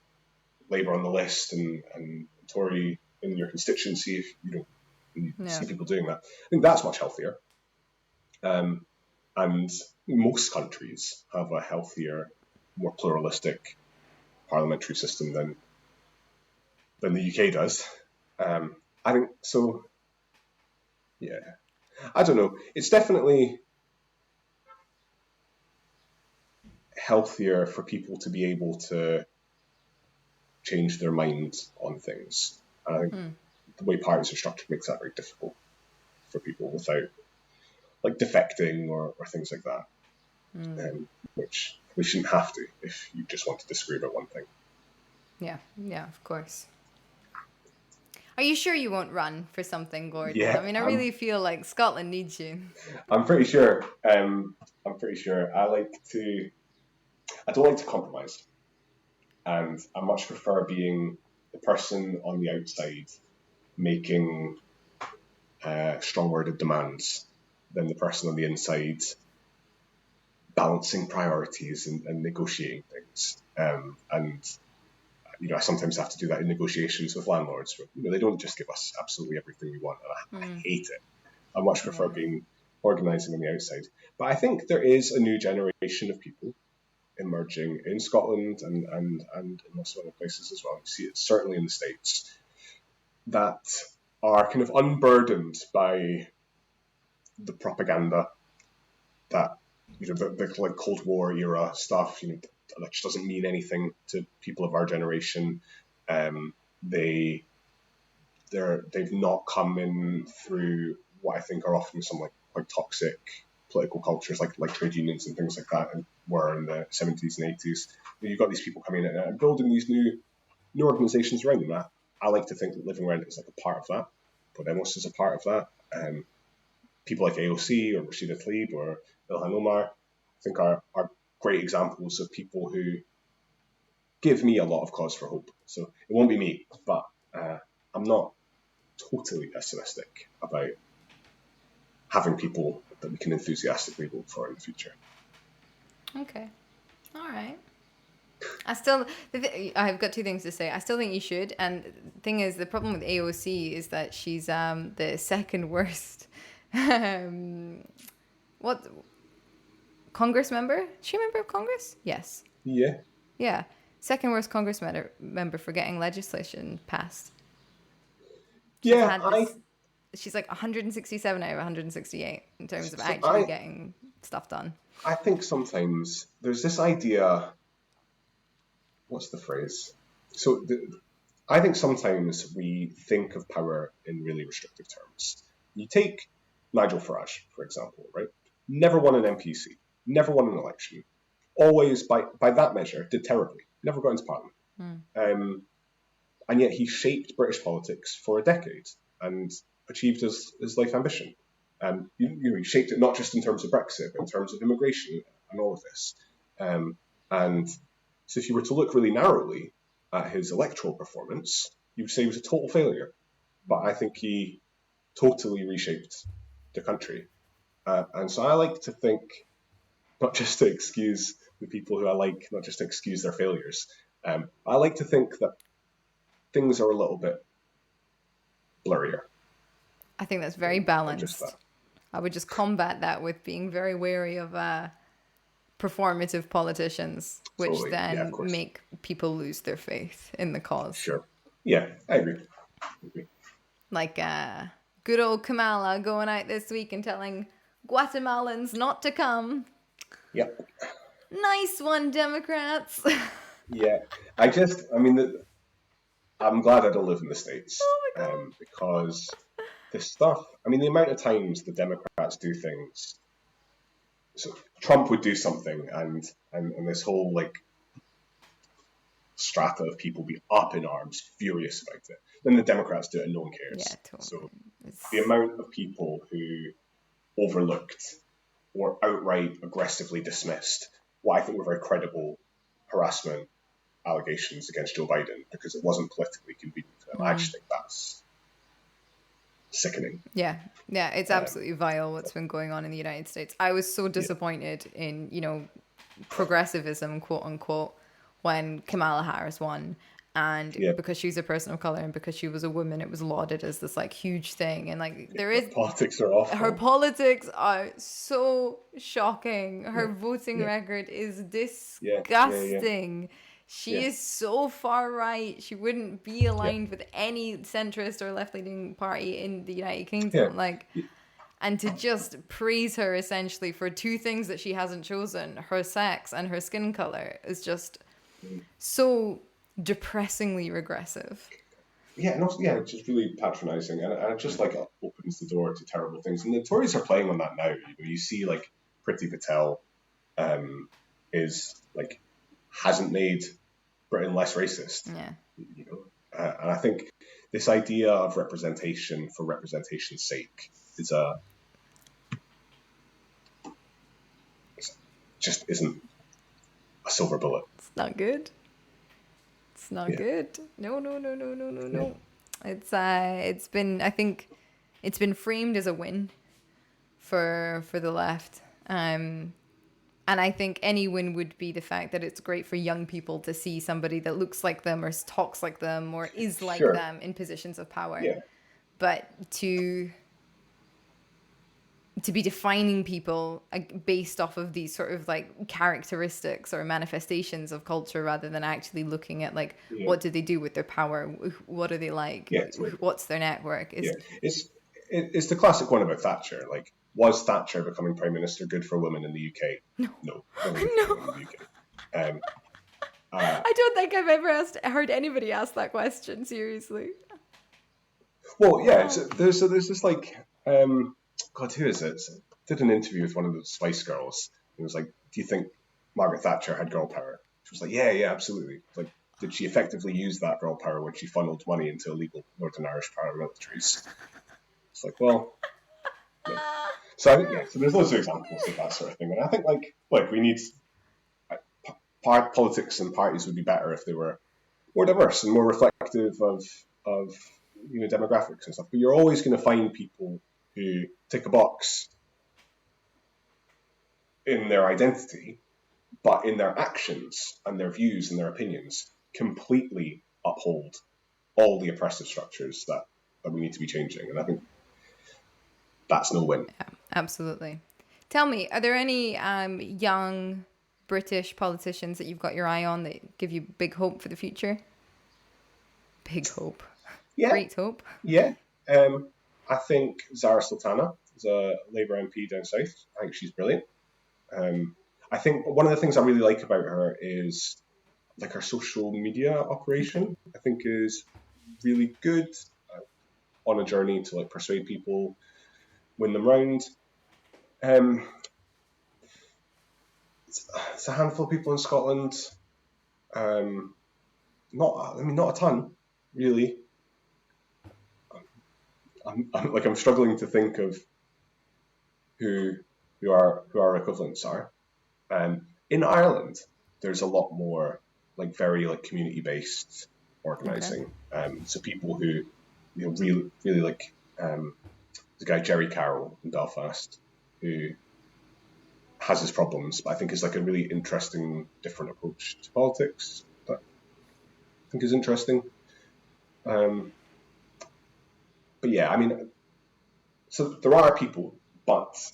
S2: Labour on the list and Tory in your constituency if you see people doing that. I think that's much healthier. And most countries have a healthier, more pluralistic parliamentary system than the UK does. I think so. Yeah, I don't know. It's definitely healthier for people to be able to change their mind on things. And I think the way parties are structured makes that very difficult for people without like defecting or things like that, which we shouldn't have to if you just want to disagree about one thing.
S1: Yeah, of course. Are you sure you won't run for something, Gordon?
S2: Yeah,
S1: I mean, I really feel like Scotland needs you.
S2: I'm pretty sure. I don't like to compromise, and I much prefer being the person on the outside making strong-worded demands than the person on the inside balancing priorities and negotiating things. I sometimes have to do that in negotiations with landlords. Where, they don't just give us absolutely everything we want, and I hate it. I much prefer being organising on the outside. But I think there is a new generation of people emerging in Scotland and in lots of other places as well. You see it certainly in the States that are kind of unburdened by the propaganda that the like Cold War era stuff. That just doesn't mean anything to people of our generation. They've not come in through what I think are often some like quite toxic political cultures like trade unions and things like that and were in the 70s and 80s. You've got these people coming in and building these new organisations around them. I like to think that Living Rent is like a part of that. Podemos is a part of that. People like AOC or Rashida Tlaib or Ilhan Omar, I think are great examples of people who give me a lot of cause for hope. So it won't be me, but I'm not totally pessimistic about having people that we can enthusiastically vote for in the future.
S1: Okay. All right. I've got two things to say. I still think you should. And the thing is, the problem with AOC is that she's the second worst. Congress member? Is she a member of Congress? Yes.
S2: Yeah.
S1: Yeah. Second worst Congress member for getting legislation passed. She's like 167 out of 168 in terms of actually getting stuff done.
S2: I think sometimes there's this idea. What's the phrase? I think sometimes we think of power in really restrictive terms. You take Nigel Farage, for example, right? Never won an MPC, never won an election. Always, by that measure, did terribly. Never got into Parliament. And yet he shaped British politics for a decade and achieved his life ambition. He shaped it not just in terms of Brexit, but in terms of immigration and all of this. And so if you were to look really narrowly at his electoral performance, you would say he was a total failure. But I think he totally reshaped the country. And so I like to think, not just to excuse the people who I like, not just to excuse their failures, I like to think that things are a little bit blurrier.
S1: I think that's very
S2: than just
S1: balanced.
S2: that.
S1: I would just combat that with being very wary of performative politicians, which
S2: Totally. Yeah, of
S1: then
S2: course.
S1: make people lose their faith in the cause.
S2: Sure. Yeah, I agree.
S1: Like good old Kamala going out this week and telling Guatemalans not to come.
S2: Yep.
S1: Nice one, Democrats.
S2: Yeah. I'm glad I don't live in the States,
S1: Oh my god.
S2: because this stuff, the amount of times the Democrats do things. So Trump would do something, and this whole like strata of people be up in arms, furious about it. Then the Democrats do it, and no one cares.
S1: Yeah, totally.
S2: So the amount of people who overlooked or outright aggressively dismissed what I think were very credible harassment allegations against Joe Biden because it wasn't politically convenient for them. I just think that's sickening.
S1: Yeah, it's absolutely vile what's been going on in the United States. I was so disappointed in, progressivism, quote unquote, when Kamala Harris won. And because she's a person of color and because she was a woman, it was lauded as this like huge thing. And like
S2: Politics are awful.
S1: Her politics are so shocking. Her voting record is disgusting. She is so far right. She wouldn't be aligned with any centrist or left-leaning party in the United Kingdom. And to just praise her essentially for two things that she hasn't chosen, her sex and her skin color, is just so depressingly regressive.
S2: It's just really patronising, and it just like opens the door to terrible things. And the Tories are playing on that now. You see, like Priti Patel is like hasn't made Britain less racist.
S1: Yeah.
S2: And I think this idea of representation for representation's sake just isn't a silver bullet.
S1: It's not good. It's not good. No. It's been, I think, it's been framed as a win for the left. And I think any win would be the fact that it's great for young people to see somebody that looks like them or talks like them or is like them in positions of power.
S2: Yeah.
S1: But to be defining people based off of these sort of like characteristics or manifestations of culture rather than actually looking at like what do they do with their power, what are they like, what's their network.
S2: It's the classic one about Thatcher. Like, was Thatcher becoming prime minister good for women in the UK? No. In the UK.
S1: I don't think I've ever heard anybody ask that question seriously.
S2: Well, yeah. There's this like. God, who is it? I did an interview with one of the Spice Girls. It was like, do you think Margaret Thatcher had girl power? She was like, yeah, absolutely. Like, did she effectively use that girl power when she funneled money into illegal Northern Irish paramilitaries? It's like, well, yeah. So I think, so there's loads of examples of that sort of thing. And I think, like we need politics and parties would be better if they were more diverse and more reflective of demographics and stuff. But you're always going to find people who tick a box in their identity, but in their actions and their views and their opinions completely uphold all the oppressive structures that we need to be changing. And I think that's no win.
S1: Yeah, absolutely. Tell me, are there any young British politicians that you've got your eye on that give you big hope for the future? Big hope.
S2: Yeah.
S1: Great hope.
S2: Yeah. I think Zara Sultana is a Labour MP down south. I think she's brilliant. I think one of the things I really like about her is like her social media operation. I think is really good, on a journey to like persuade people, win them round. It's a handful of people in Scotland. Not a ton, really. I'm struggling to think of who our equivalents are. In Ireland, there's a lot more like very like community based organising. Okay. So people who really like the guy Jerry Carroll in Belfast, who has his problems, but I think is like a really interesting different approach to politics. But think is interesting. But yeah, I mean, so there are people, but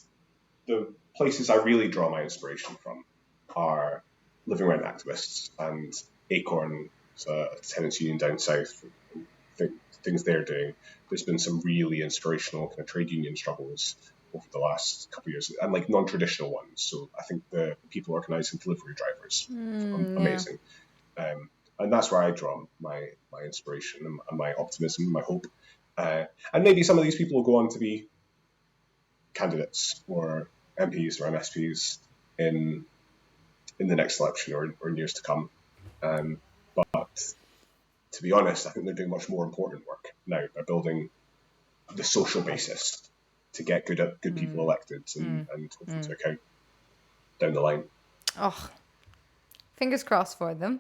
S2: the places I really draw my inspiration from are living rent activists and Acorn, a tenants union down south, things they're doing. There's been some really inspirational kind of trade union struggles over the last couple of years, and like non-traditional ones. So I think the people organising delivery drivers, amazing. And that's where I draw my inspiration and my optimism, my hope. And maybe some of these people will go on to be candidates or MPs or MSPs in the next election or in years to come. But to be honest, I think they're doing much more important work now. They're building the social basis to get good people elected and hopefully to account down the line.
S1: Oh, fingers crossed for them.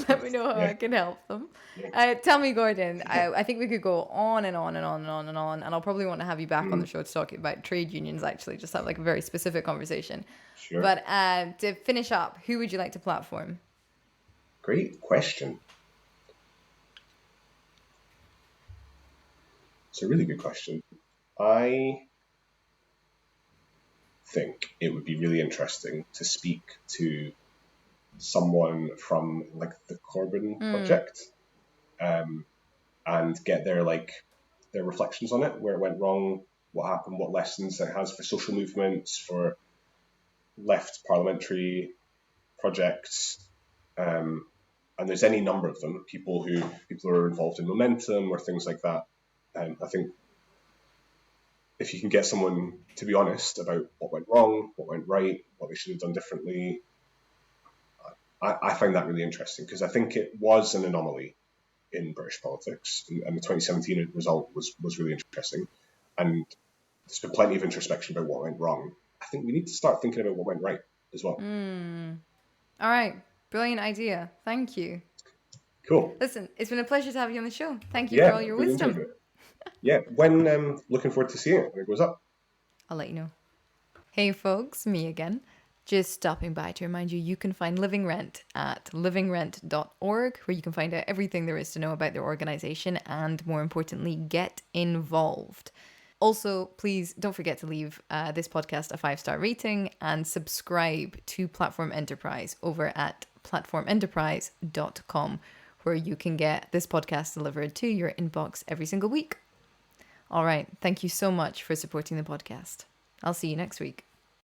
S1: Let me know how I can help them. Yeah. Tell me, Gordon, I think we could go on and on and on and on and on, and I'll probably want to have you back on the show to talk about trade unions, actually, just have like a very specific conversation. Sure. But to finish up, who would you like to platform?
S2: Great question. It's a really good question. I think it would be really interesting to speak to someone from like the Corbyn project and get their reflections on it, where it went wrong, what happened, what lessons it has for social movements, for left parliamentary projects, and there's any number of them, people who are involved in Momentum or things like that. I think if you can get someone to be honest about what went wrong, what went right, what they should have done differently, I find that really interesting, because I think it was an anomaly in British politics, and the 2017 result was really interesting. And there's been plenty of introspection about what went wrong. I think we need to start thinking about what went right as well.
S1: All right. Brilliant idea. Thank you.
S2: Cool.
S1: Listen, it's been a pleasure to have you on the show. Thank you for all your wisdom.
S2: Yeah, when looking forward to seeing it when it goes up.
S1: I'll let you know. Hey folks, me again. Just stopping by to remind you, you can find Living Rent at livingrent.org, where you can find out everything there is to know about their organisation and, more importantly, get involved. Also, please don't forget to leave this podcast a 5-star rating and subscribe to Platform Enterprise over at platformenterprise.com, where you can get this podcast delivered to your inbox every single week. All right. Thank you so much for supporting the podcast. I'll see you next week.